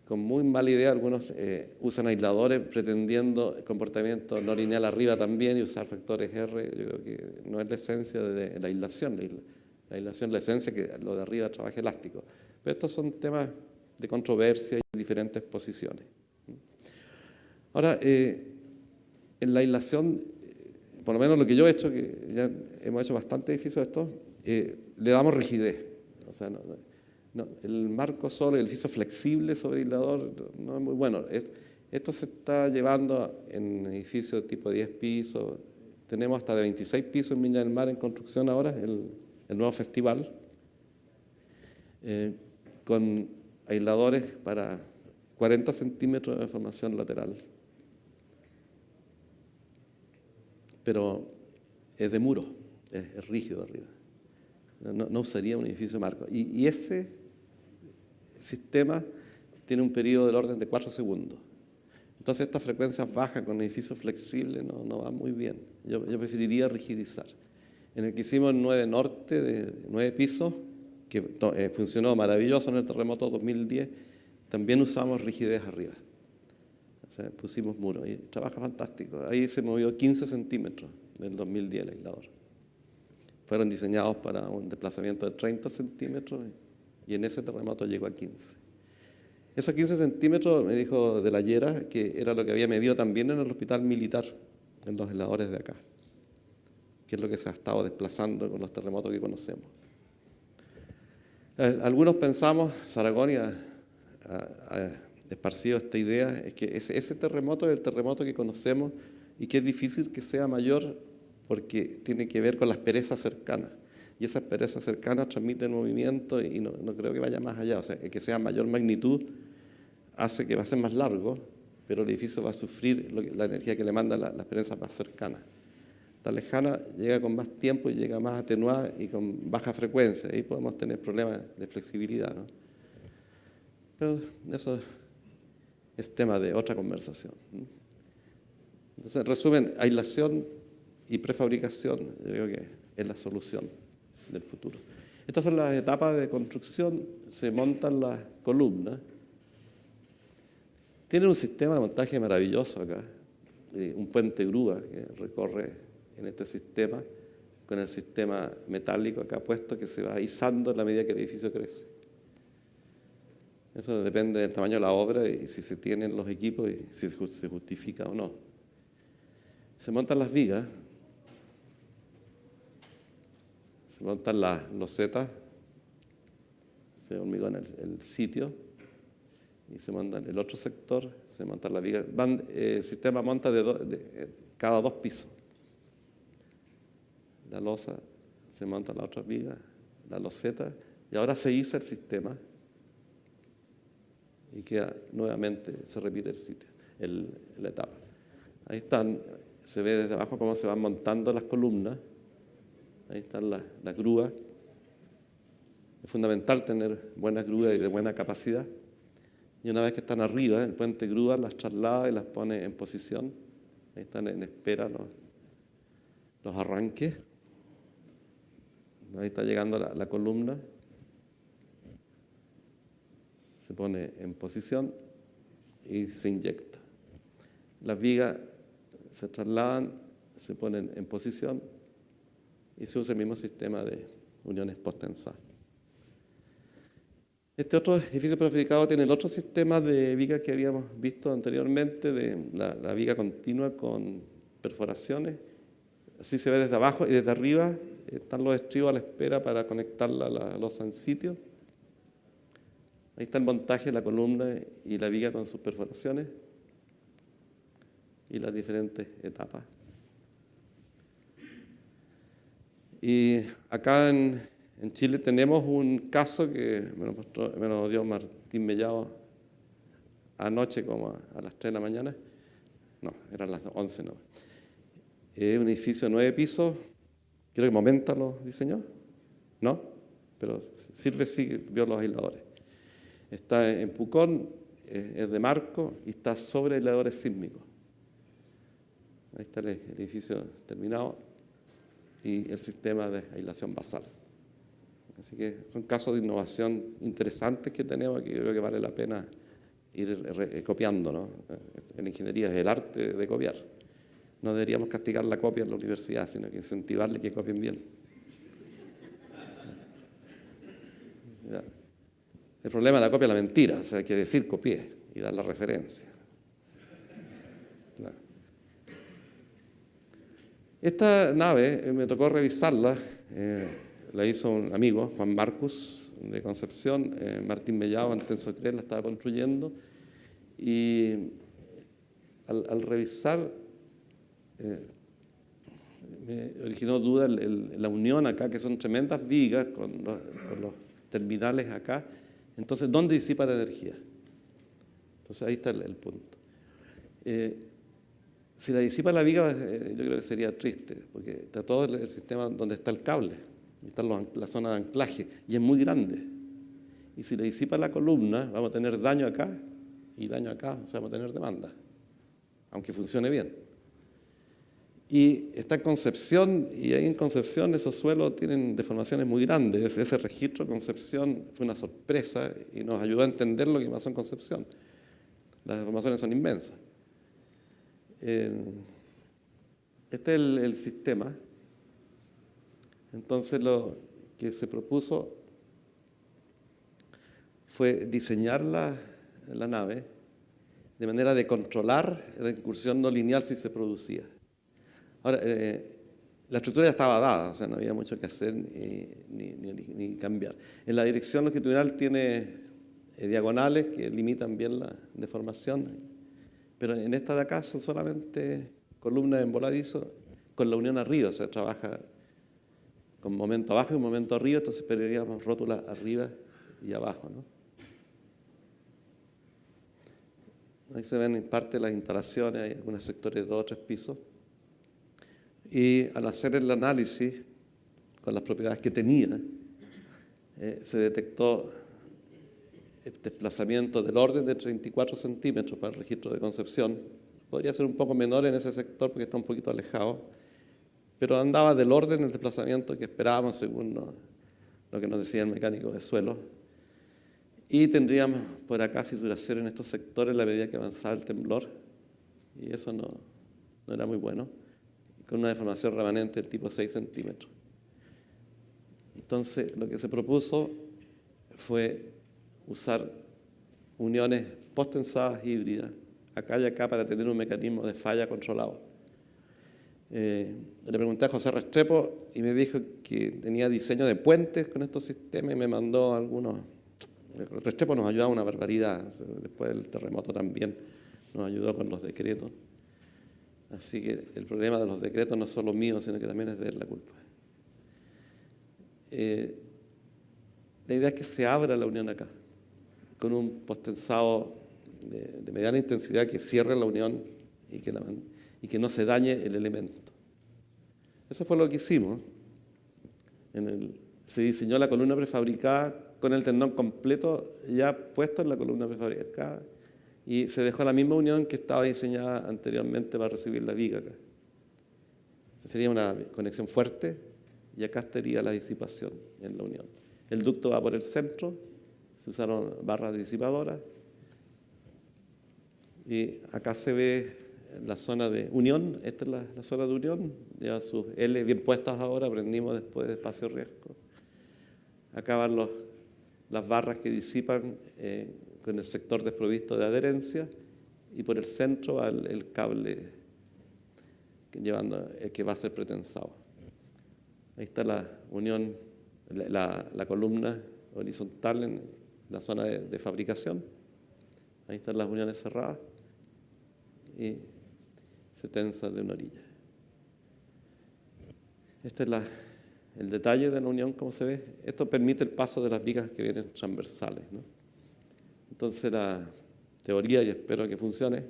S1: Con muy mala idea, algunos usan aisladores pretendiendo comportamiento no lineal arriba también y usar factores R. Yo creo que no es la esencia de la aislación. La aislación es la esencia que lo de arriba trabaje elástico. Pero estos son temas de controversia y diferentes posiciones. Ahora, en la aislación, por lo menos lo que yo he hecho, que ya hemos hecho bastante edificios de estos, le damos rigidez. O sea, el marco solo, el edificio flexible sobre aislador, no es muy bueno. Esto se está llevando en edificios tipo 10 pisos. Tenemos hasta de 26 pisos en Viña del Mar en construcción ahora, el nuevo festival, con aisladores para 40 centímetros de deformación lateral. Pero es de muro, es rígido arriba. No usaría un edificio marco. Y ese sistema tiene un periodo del orden de 4 segundos. Entonces, estas frecuencias bajas con edificios flexibles no van muy bien. Yo preferiría rigidizar. En el que hicimos el 9 Norte, de 9 pisos, que funcionó maravilloso en el terremoto 2010, también usamos rigidez arriba. O sea, pusimos muros y trabaja fantástico. Ahí se movió 15 centímetros del 2010 el aislador. Fueron diseñados para un desplazamiento de 30 centímetros y en ese terremoto llegó a 15. Esos 15 centímetros, me dijo de la Llera, que era lo que había medido también en el hospital militar, en los aisladores de acá, que es lo que se ha estado desplazando con los terremotos que conocemos. Algunos pensamos, Saragoni ha esparcido esta idea, es que ese terremoto es el terremoto que conocemos y que es difícil que sea mayor porque tiene que ver con las perezas cercanas. Y esas perezas cercanas transmiten movimiento y no creo que vaya más allá. O sea, que sea mayor magnitud hace que va a ser más largo, pero el edificio va a sufrir la energía que le mandan las perezas más cercanas. La lejana llega con más tiempo y llega más atenuada y con baja frecuencia. Ahí podemos tener problemas de flexibilidad, ¿no? Pero eso es tema de otra conversación. Entonces, en resumen, aislación y prefabricación, yo creo que es la solución del futuro. Estas son las etapas de construcción. Se montan las columnas. Tienen un sistema de montaje maravilloso acá, un puente grúa que recorre en este sistema, con el sistema metálico acá puesto que se va izando en la medida que el edificio crece. Eso depende del tamaño de la obra y si se tienen los equipos y si se justifica o no. Se montan las vigas, se montan las losetas, se hormigona el sitio y se monta el otro sector, se montan las vigas. El sistema monta cada 2 pisos. La losa, se monta la otra viga, la loseta, y ahora se iza el sistema y queda nuevamente, se repite el sitio, la etapa. Ahí están, se ve desde abajo cómo se van montando las columnas. Ahí están las grúas. Es fundamental tener buenas grúas y de buena capacidad. Y una vez que están arriba, el puente grúa las traslada y las pone en posición. Ahí están en espera los arranques. Ahí está llegando la columna. Se pone en posición y se inyecta. Las vigas se trasladan, se ponen en posición y se usa el mismo sistema de uniones post-tensadas. Este otro edificio prefabricado tiene el otro sistema de viga que habíamos visto anteriormente, de la viga continua con perforaciones. Así se ve desde abajo y desde arriba están los estribos a la espera para conectarla a la losa en sitio. Ahí está el montaje de la columna y la viga con sus perforaciones y las diferentes etapas. Y acá en Chile tenemos un caso que me lo dio Martín Mellado anoche como a las 3 de la mañana. No, eran las 11, no. Es un edificio de 9 pisos. Creo que Momenta lo diseñó. ¿No? Pero Silve sí vio los aisladores. Está en Pucón, es de marco y está sobre aisladores sísmicos. Ahí está el edificio terminado y el sistema de aislación basal. Así que son casos de innovación interesantes que tenemos, que yo creo que vale la pena ir copiando, ¿no? En ingeniería es el arte de copiar. No deberíamos castigar la copia en la universidad, sino que incentivarle que copien bien. ¿Ya? El problema de la copia es la mentira, o sea, hay que decir copié y dar la referencia. Claro. Esta nave me tocó revisarla, la hizo un amigo, Juan Marcus, de Concepción, Martín Mellado, en Tensocrel la estaba construyendo, y al revisar me originó duda la unión acá, que son tremendas vigas con los terminales acá. Entonces, ¿dónde disipa la energía? Entonces, ahí está el punto. Si la disipa la viga, yo creo que sería triste, porque está todo el sistema donde está el cable, está la zona de anclaje, y es muy grande. Y si la disipa la columna, vamos a tener daño acá y daño acá, o sea, vamos a tener demanda, aunque funcione bien. Y está en Concepción, y ahí en Concepción esos suelos tienen deformaciones muy grandes. Ese registro de Concepción fue una sorpresa y nos ayudó a entender lo que pasó en Concepción. Las deformaciones son inmensas. Este es el sistema. Entonces lo que se propuso fue diseñar la nave de manera de controlar la incursión no lineal si se producía. Ahora, la estructura ya estaba dada, o sea, no había mucho que hacer ni cambiar. En la dirección longitudinal tiene diagonales que limitan bien la deformación, pero en esta de acá son solamente columnas en voladizo con la unión arriba, o sea, trabaja con momento abajo y un momento arriba, entonces esperaríamos rótulas arriba y abajo, ¿no? Ahí se ven en parte las instalaciones, hay algunos sectores de 2 o 3 pisos. Y al hacer el análisis con las propiedades que tenía, se detectó el desplazamiento del orden de 34 centímetros para el registro de Concepción. Podría ser un poco menor en ese sector porque está un poquito alejado, pero andaba del orden del desplazamiento que esperábamos según lo que nos decía el mecánico de suelo. Y tendríamos por acá fisuración en estos sectores a la medida que avanzaba el temblor, y eso no era muy bueno, con una deformación remanente del tipo 6 centímetros. Entonces, lo que se propuso fue usar uniones post-tensadas híbridas, acá y acá, para tener un mecanismo de falla controlado. Le pregunté a José Restrepo y me dijo que tenía diseño de puentes con estos sistemas y me mandó algunos. Restrepo nos ayudaba una barbaridad, después del terremoto también nos ayudó con los decretos. Así que el problema de los decretos no es solo mío, sino que también es de él la culpa. La idea es que se abra la unión acá, con un postensado de mediana intensidad que cierre la unión y que no se dañe el elemento. Eso fue lo que hicimos. Se diseñó la columna prefabricada con el tendón completo ya puesto en la columna prefabricada, y se dejó la misma unión que estaba diseñada anteriormente para recibir la viga acá. Sería una conexión fuerte y acá estaría la disipación en la unión. El ducto va por el centro, se usaron barras disipadoras y acá se ve la zona de unión. Esta es la zona de unión, ya sus L bien puestas ahora, aprendimos después de espacio riesgo. Acá van las barras que disipan con el sector desprovisto de adherencia, y por el centro va el cable que va a ser pretensado. Ahí está la unión, la columna horizontal en la zona de fabricación. Ahí están las uniones cerradas y se tensa de una orilla. Este es el detalle de la unión, como se ve. Esto permite el paso de las vigas que vienen transversales, ¿no? Entonces la teoría, y espero que funcione,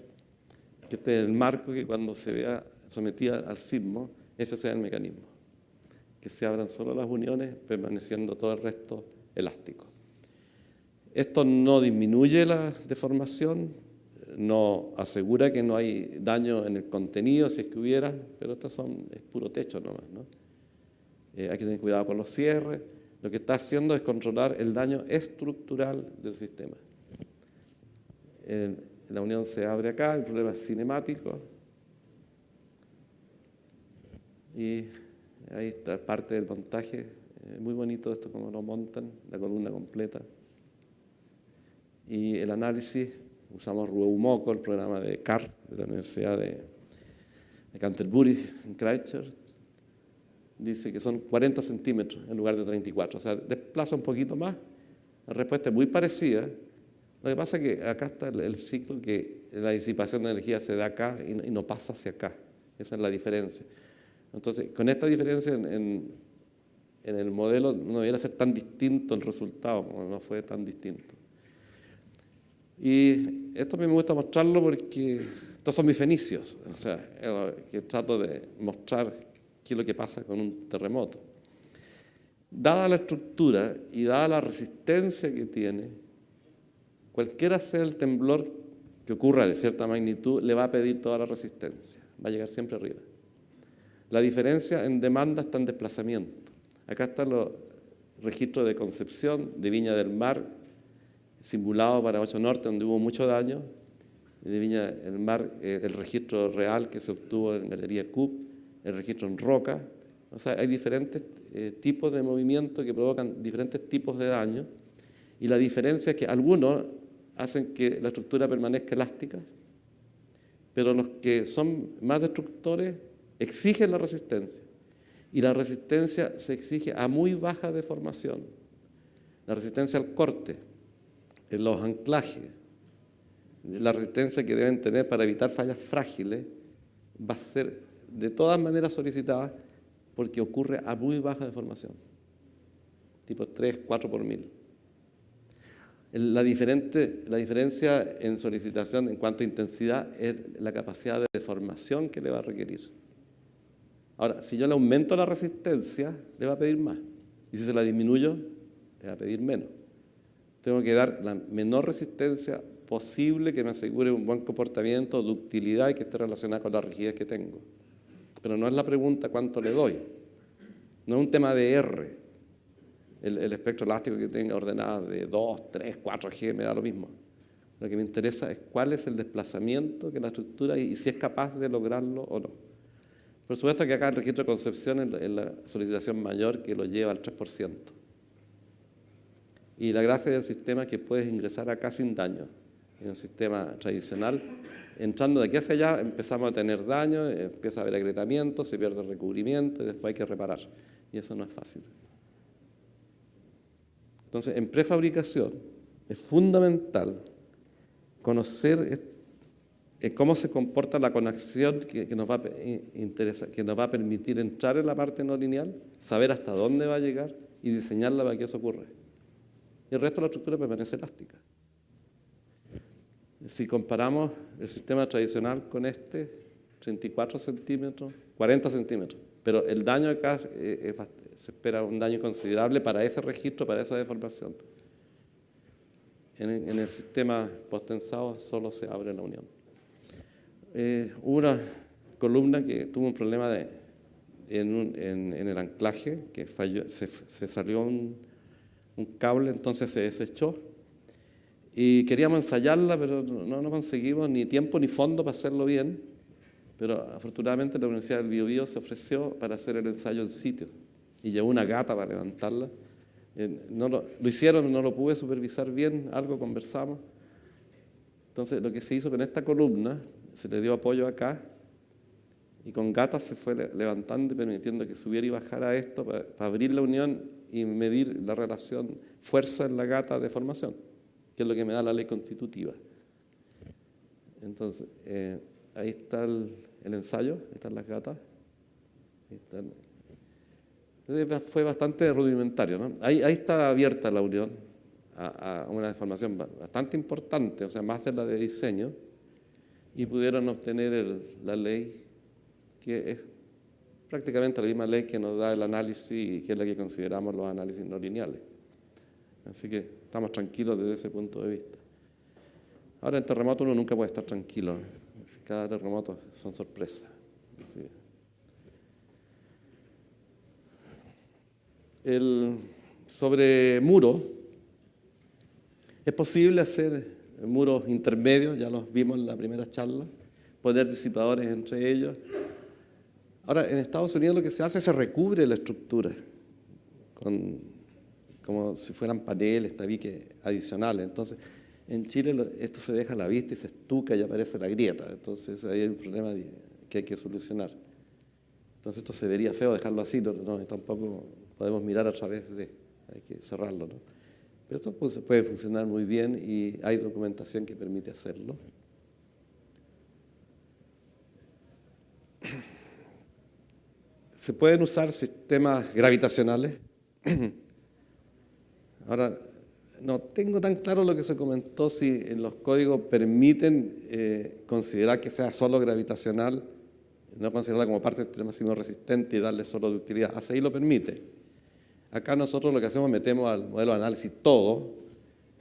S1: que este es el marco que cuando se vea sometida al sismo, ese sea el mecanismo, que se abran solo las uniones, permaneciendo todo el resto elástico. Esto no disminuye la deformación, no asegura que no hay daño en el contenido, si es que hubiera, pero es puro techo nomás, ¿no? Hay que tener cuidado con los cierres. Lo que está haciendo es controlar el daño estructural del sistema. La unión se abre acá, el problema es cinemático. Y ahí está parte del montaje. Muy bonito esto, como lo montan, la columna completa. Y el análisis, usamos RueuMoco, el programa de CAR, de la Universidad de Canterbury, en Christchurch. Dice que son 40 centímetros en lugar de 34, o sea, desplaza un poquito más. La respuesta es muy parecida. Lo que pasa es que acá está el ciclo que la disipación de energía se da acá y no pasa hacia acá. Esa es la diferencia. Entonces, con esta diferencia en el modelo no debiera ser tan distinto el resultado, como no fue tan distinto. Y esto a mí me gusta mostrarlo porque estos son mis fenicios, o sea, que trato de mostrar qué es lo que pasa con un terremoto. Dada la estructura y dada la resistencia que tiene, cualquiera sea el temblor que ocurra de cierta magnitud, le va a pedir toda la resistencia, va a llegar siempre arriba. La diferencia en demanda está en desplazamiento. Acá están los registros de Concepción, de Viña del Mar, simulado para Ocho Norte, donde hubo mucho daño, de Viña del Mar, el registro real que se obtuvo en Galería CUP, el registro en roca. O sea, hay diferentes tipos de movimiento que provocan diferentes tipos de daño, y la diferencia es que algunos hacen que la estructura permanezca elástica, pero los que son más destructores exigen la resistencia, y la resistencia se exige a muy baja deformación. La resistencia al corte, en los anclajes, la resistencia que deben tener para evitar fallas frágiles va a ser de todas maneras solicitada porque ocurre a muy baja deformación, tipo 3, 4 por 1000. La diferencia en solicitación en cuanto a intensidad es la capacidad de deformación que le va a requerir. Ahora, si yo le aumento la resistencia, le va a pedir más. Y si se la disminuyo, le va a pedir menos. Tengo que dar la menor resistencia posible que me asegure un buen comportamiento, ductilidad y que esté relacionada con la rigidez que tengo. Pero no es la pregunta cuánto le doy. No es un tema de R. El espectro elástico que tenga ordenadas de 2, 3, 4G me da lo mismo. Lo que me interesa es cuál es el desplazamiento que la estructura y si es capaz de lograrlo o no. Por supuesto que acá el registro de Concepción es la solicitación mayor que lo lleva al 3%. Y la gracia del sistema es que puedes ingresar acá sin daño. En un sistema tradicional, entrando de aquí hacia allá, empezamos a tener daño, empieza a haber agrietamiento, se pierde el recubrimiento y después hay que reparar. Y eso no es fácil. Entonces, en prefabricación es fundamental conocer cómo se comporta la conexión que nos va a permitir entrar en la parte no lineal, saber hasta dónde va a llegar y diseñarla para que eso ocurra. Y el resto de la estructura permanece elástica. Si comparamos el sistema tradicional con 34 centímetros, 40 centímetros, pero el daño acá se espera un daño considerable para ese registro, para esa deformación. En el sistema posttensado solo se abre la unión. Hubo una columna que tuvo un problema en el anclaje, que falló, se salió un cable, entonces se desechó. Y queríamos ensayarla, pero no conseguimos ni tiempo ni fondo para hacerlo bien. Pero afortunadamente la Universidad del Biobío se ofreció para hacer el ensayo en sitio. Y llevó una gata para levantarla. Lo hicieron, no lo pude supervisar bien, algo conversamos. Entonces lo que se hizo con esta columna, se le dio apoyo acá, y con gatas se fue levantando y permitiendo que subiera y bajara esto para abrir la unión y medir la relación fuerza en la gata de formación, que es lo que me da la ley constitutiva. Entonces, ahí está el ensayo, ahí están las gatas. Entonces, fue bastante rudimentario, ¿no? Ahí está abierta la unión a una deformación bastante importante, o sea, más de la de diseño, y pudieron obtener la ley, que es prácticamente la misma ley que nos da el análisis y que es la que consideramos los análisis no lineales. Así que estamos tranquilos desde ese punto de vista. Ahora, en terremoto uno nunca puede estar tranquilo. Cada terremoto son sorpresas. Así. Sobre muros, es posible hacer muros intermedios, ya los vimos en la primera charla, poner disipadores entre ellos. Ahora, en Estados Unidos lo que se hace es se recubre la estructura, como si fueran paneles, tabiques adicionales. Entonces, en Chile esto se deja a la vista y se estuca y aparece la grieta. Entonces, ahí hay un problema que hay que solucionar. Entonces, esto se vería feo dejarlo así, no, tampoco podemos mirar a través hay que cerrarlo, ¿no? Pero esto puede funcionar muy bien y hay documentación que permite hacerlo. Se pueden usar sistemas gravitacionales. Ahora, no tengo tan claro lo que se comentó, si en los códigos permiten considerar que sea solo gravitacional, no considerarla como parte del sistema sino resistente y darle solo ductilidad. Hasta ahí lo permite. Acá nosotros lo que hacemos, metemos al modelo de análisis todo,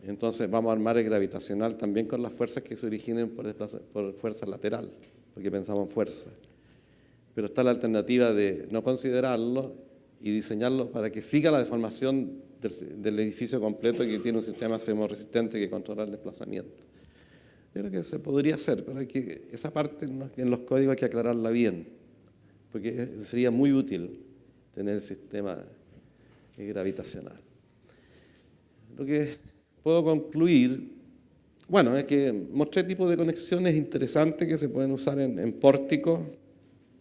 S1: entonces vamos a armar el gravitacional también con las fuerzas que se originen por fuerza lateral, porque pensamos en fuerza. Pero está la alternativa de no considerarlo y diseñarlo para que siga la deformación del edificio completo, que tiene un sistema seismorresistente que controla el desplazamiento. Yo creo que se podría hacer, pero esa parte en los códigos hay que aclararla bien, porque sería muy útil tener el sistema gravitacional. Lo que puedo concluir, bueno, es que mostré tipos de conexiones interesantes que se pueden usar en pórticos,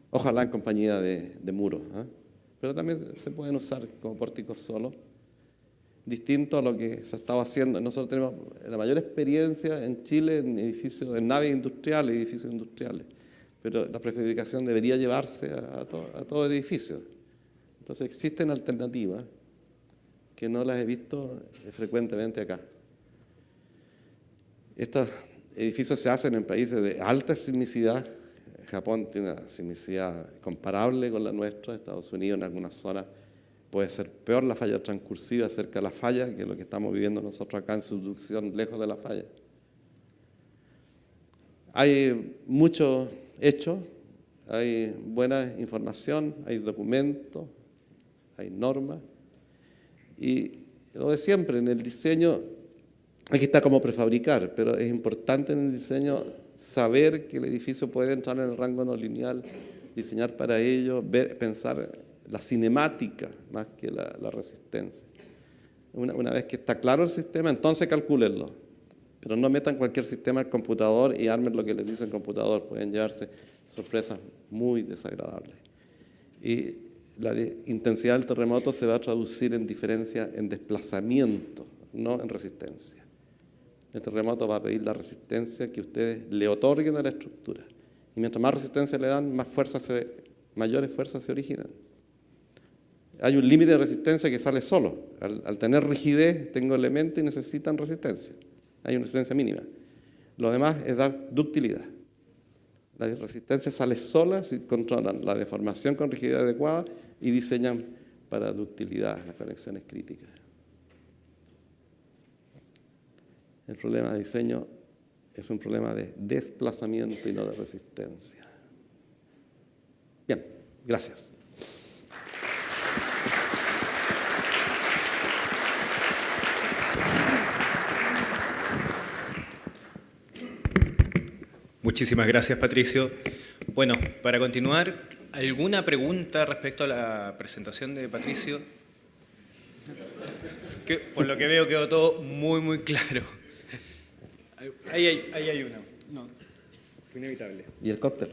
S1: ojalá en compañía de muros, ¿eh? Pero también se pueden usar como pórticos solos, distinto a lo que se estaba haciendo. Nosotros tenemos la mayor experiencia en Chile en naves industriales, edificios industriales, pero la prefabricación debería llevarse a todo el edificio. Entonces existen alternativas que no las he visto frecuentemente acá. Estos edificios se hacen en países de alta sismicidad. Japón tiene una sismicidad comparable con la nuestra. Estados Unidos en algunas zonas puede ser peor la falla transcursiva cerca de la falla que lo que estamos viviendo nosotros acá en subducción lejos de la falla. Hay muchos hechos, hay buena información, hay documentos, hay normas. Y lo de siempre, en el diseño, aquí está como prefabricar, pero es importante en el diseño saber que el edificio puede entrar en el rango no lineal, diseñar para ello, pensar la cinemática más que la resistencia. Una vez que está claro el sistema, entonces calcúlenlo, pero no metan cualquier sistema al computador y armen lo que les dice el computador, pueden llevarse sorpresas muy desagradables. Y la intensidad del terremoto se va a traducir en diferencia en desplazamiento, no en resistencia. El terremoto va a pedir la resistencia que ustedes le otorguen a la estructura. Y mientras más resistencia le dan, mayores fuerzas se originan. Hay un límite de resistencia que sale solo. Al tener rigidez, tengo elementos y necesitan resistencia. Hay una resistencia mínima. Lo demás es dar ductilidad. La resistencia sale sola si controlan la deformación con rigidez adecuada y diseñan para ductilidad las conexiones críticas. El problema de diseño es un problema de desplazamiento y no de resistencia. Bien, gracias.
S2: Muchísimas gracias, Patricio. Bueno, para continuar, ¿alguna pregunta respecto a la presentación de Patricio? Que, por lo que veo quedó todo muy claro. Ahí hay una. No, fue inevitable.
S1: ¿Y el cóctel?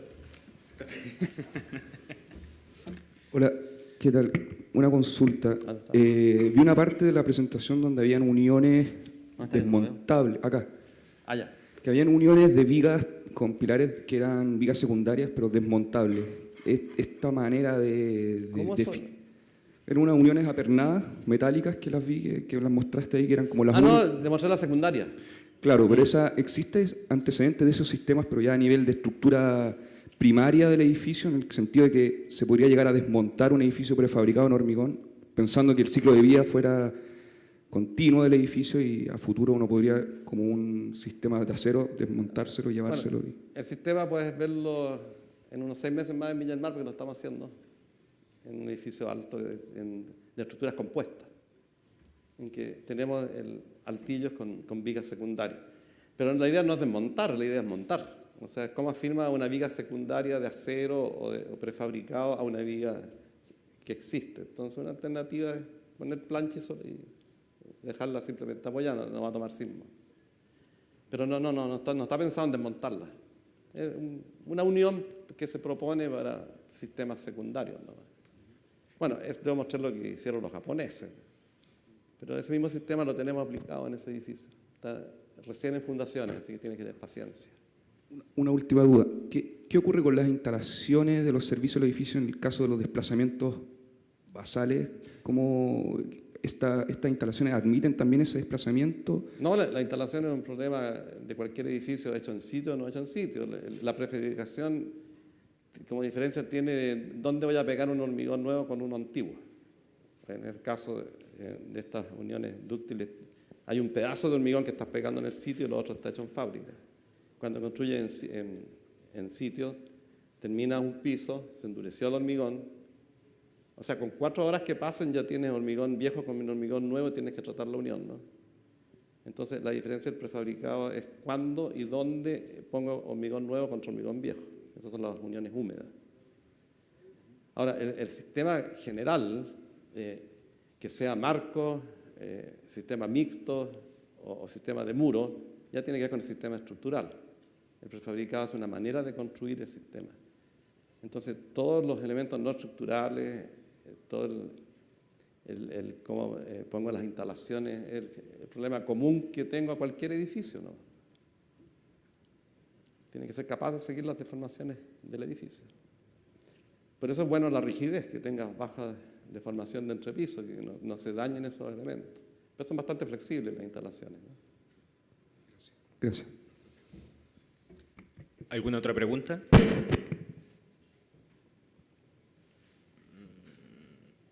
S3: Hola, ¿qué tal? Una consulta. Vi una parte de la presentación donde habían uniones desmontables, acá,
S1: Allá.
S3: que habían uniones de vigas con pilares que eran vigas secundarias, pero desmontables. Esta manera
S1: ¿Cómo son?
S3: Eran unas uniones apernadas, metálicas, que las vi, que las mostraste ahí, que eran como las...
S1: no, demostré la secundaria.
S3: Claro, pero ¿existe antecedentes de esos sistemas, pero ya a nivel de estructura primaria del edificio, en el sentido de que se podría llegar a desmontar un edificio prefabricado en hormigón, pensando que el ciclo de vida fuera continuo del edificio y a futuro uno podría, como un sistema de acero, desmontárselo, llevárselo.
S1: Bueno, el sistema puedes verlo en unos 6 meses más en Viña del Mar, porque lo estamos haciendo en un edificio alto de estructuras compuestas, en que tenemos altillos con vigas secundarias. Pero la idea no es desmontar, la idea es montar. O sea, ¿cómo afirma una viga secundaria de acero o prefabricado a una viga que existe? Entonces, una alternativa es poner planchas y dejarla simplemente apoyada, no va a tomar sismo. Pero no está pensado en desmontarla. Es una unión que se propone para sistemas secundarios, ¿no? Bueno, debo mostrar lo que hicieron los japoneses, pero ese mismo sistema lo tenemos aplicado en ese edificio. Está recién en fundaciones, así que tiene que tener paciencia.
S3: Una última duda. ¿Qué ocurre con las instalaciones de los servicios del edificio en el caso de los desplazamientos basales? ¿Cómo estas instalaciones admiten también ese desplazamiento?
S1: No, la instalación es un problema de cualquier edificio hecho en sitio o no hecho en sitio. La prefabricación, como diferencia, tiene de dónde voy a pegar un hormigón nuevo con uno antiguo. En el caso de estas uniones dúctiles, hay un pedazo de hormigón que estás pegando en el sitio y lo otro está hecho en fábrica. Cuando construyes en sitio, termina un piso, se endureció el hormigón. O sea, con 4 horas que pasen ya tienes hormigón viejo con un hormigón nuevo y tienes que tratar la unión, ¿no? Entonces, la diferencia del prefabricado es cuándo y dónde pongo hormigón nuevo contra hormigón viejo. Esas son las uniones húmedas. Ahora, el sistema general, que sea marco, sistema mixto o sistema de muro, ya tiene que ver con el sistema estructural. El prefabricado es una manera de construir el sistema. Entonces, todos los elementos no estructurales, todo cómo pongo las instalaciones, el problema común que tengo a cualquier edificio, ¿no? Tiene que ser capaz de seguir las deformaciones del edificio. Por eso es bueno la rigidez, que tenga baja deformación de entrepiso, que no se dañen esos elementos. Pero son bastante flexibles las instalaciones, ¿no?
S3: Gracias.
S2: ¿Alguna otra pregunta?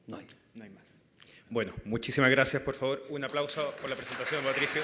S1: No hay.
S2: No hay más. Bueno, muchísimas gracias, por favor. Un aplauso por la presentación, Patricio.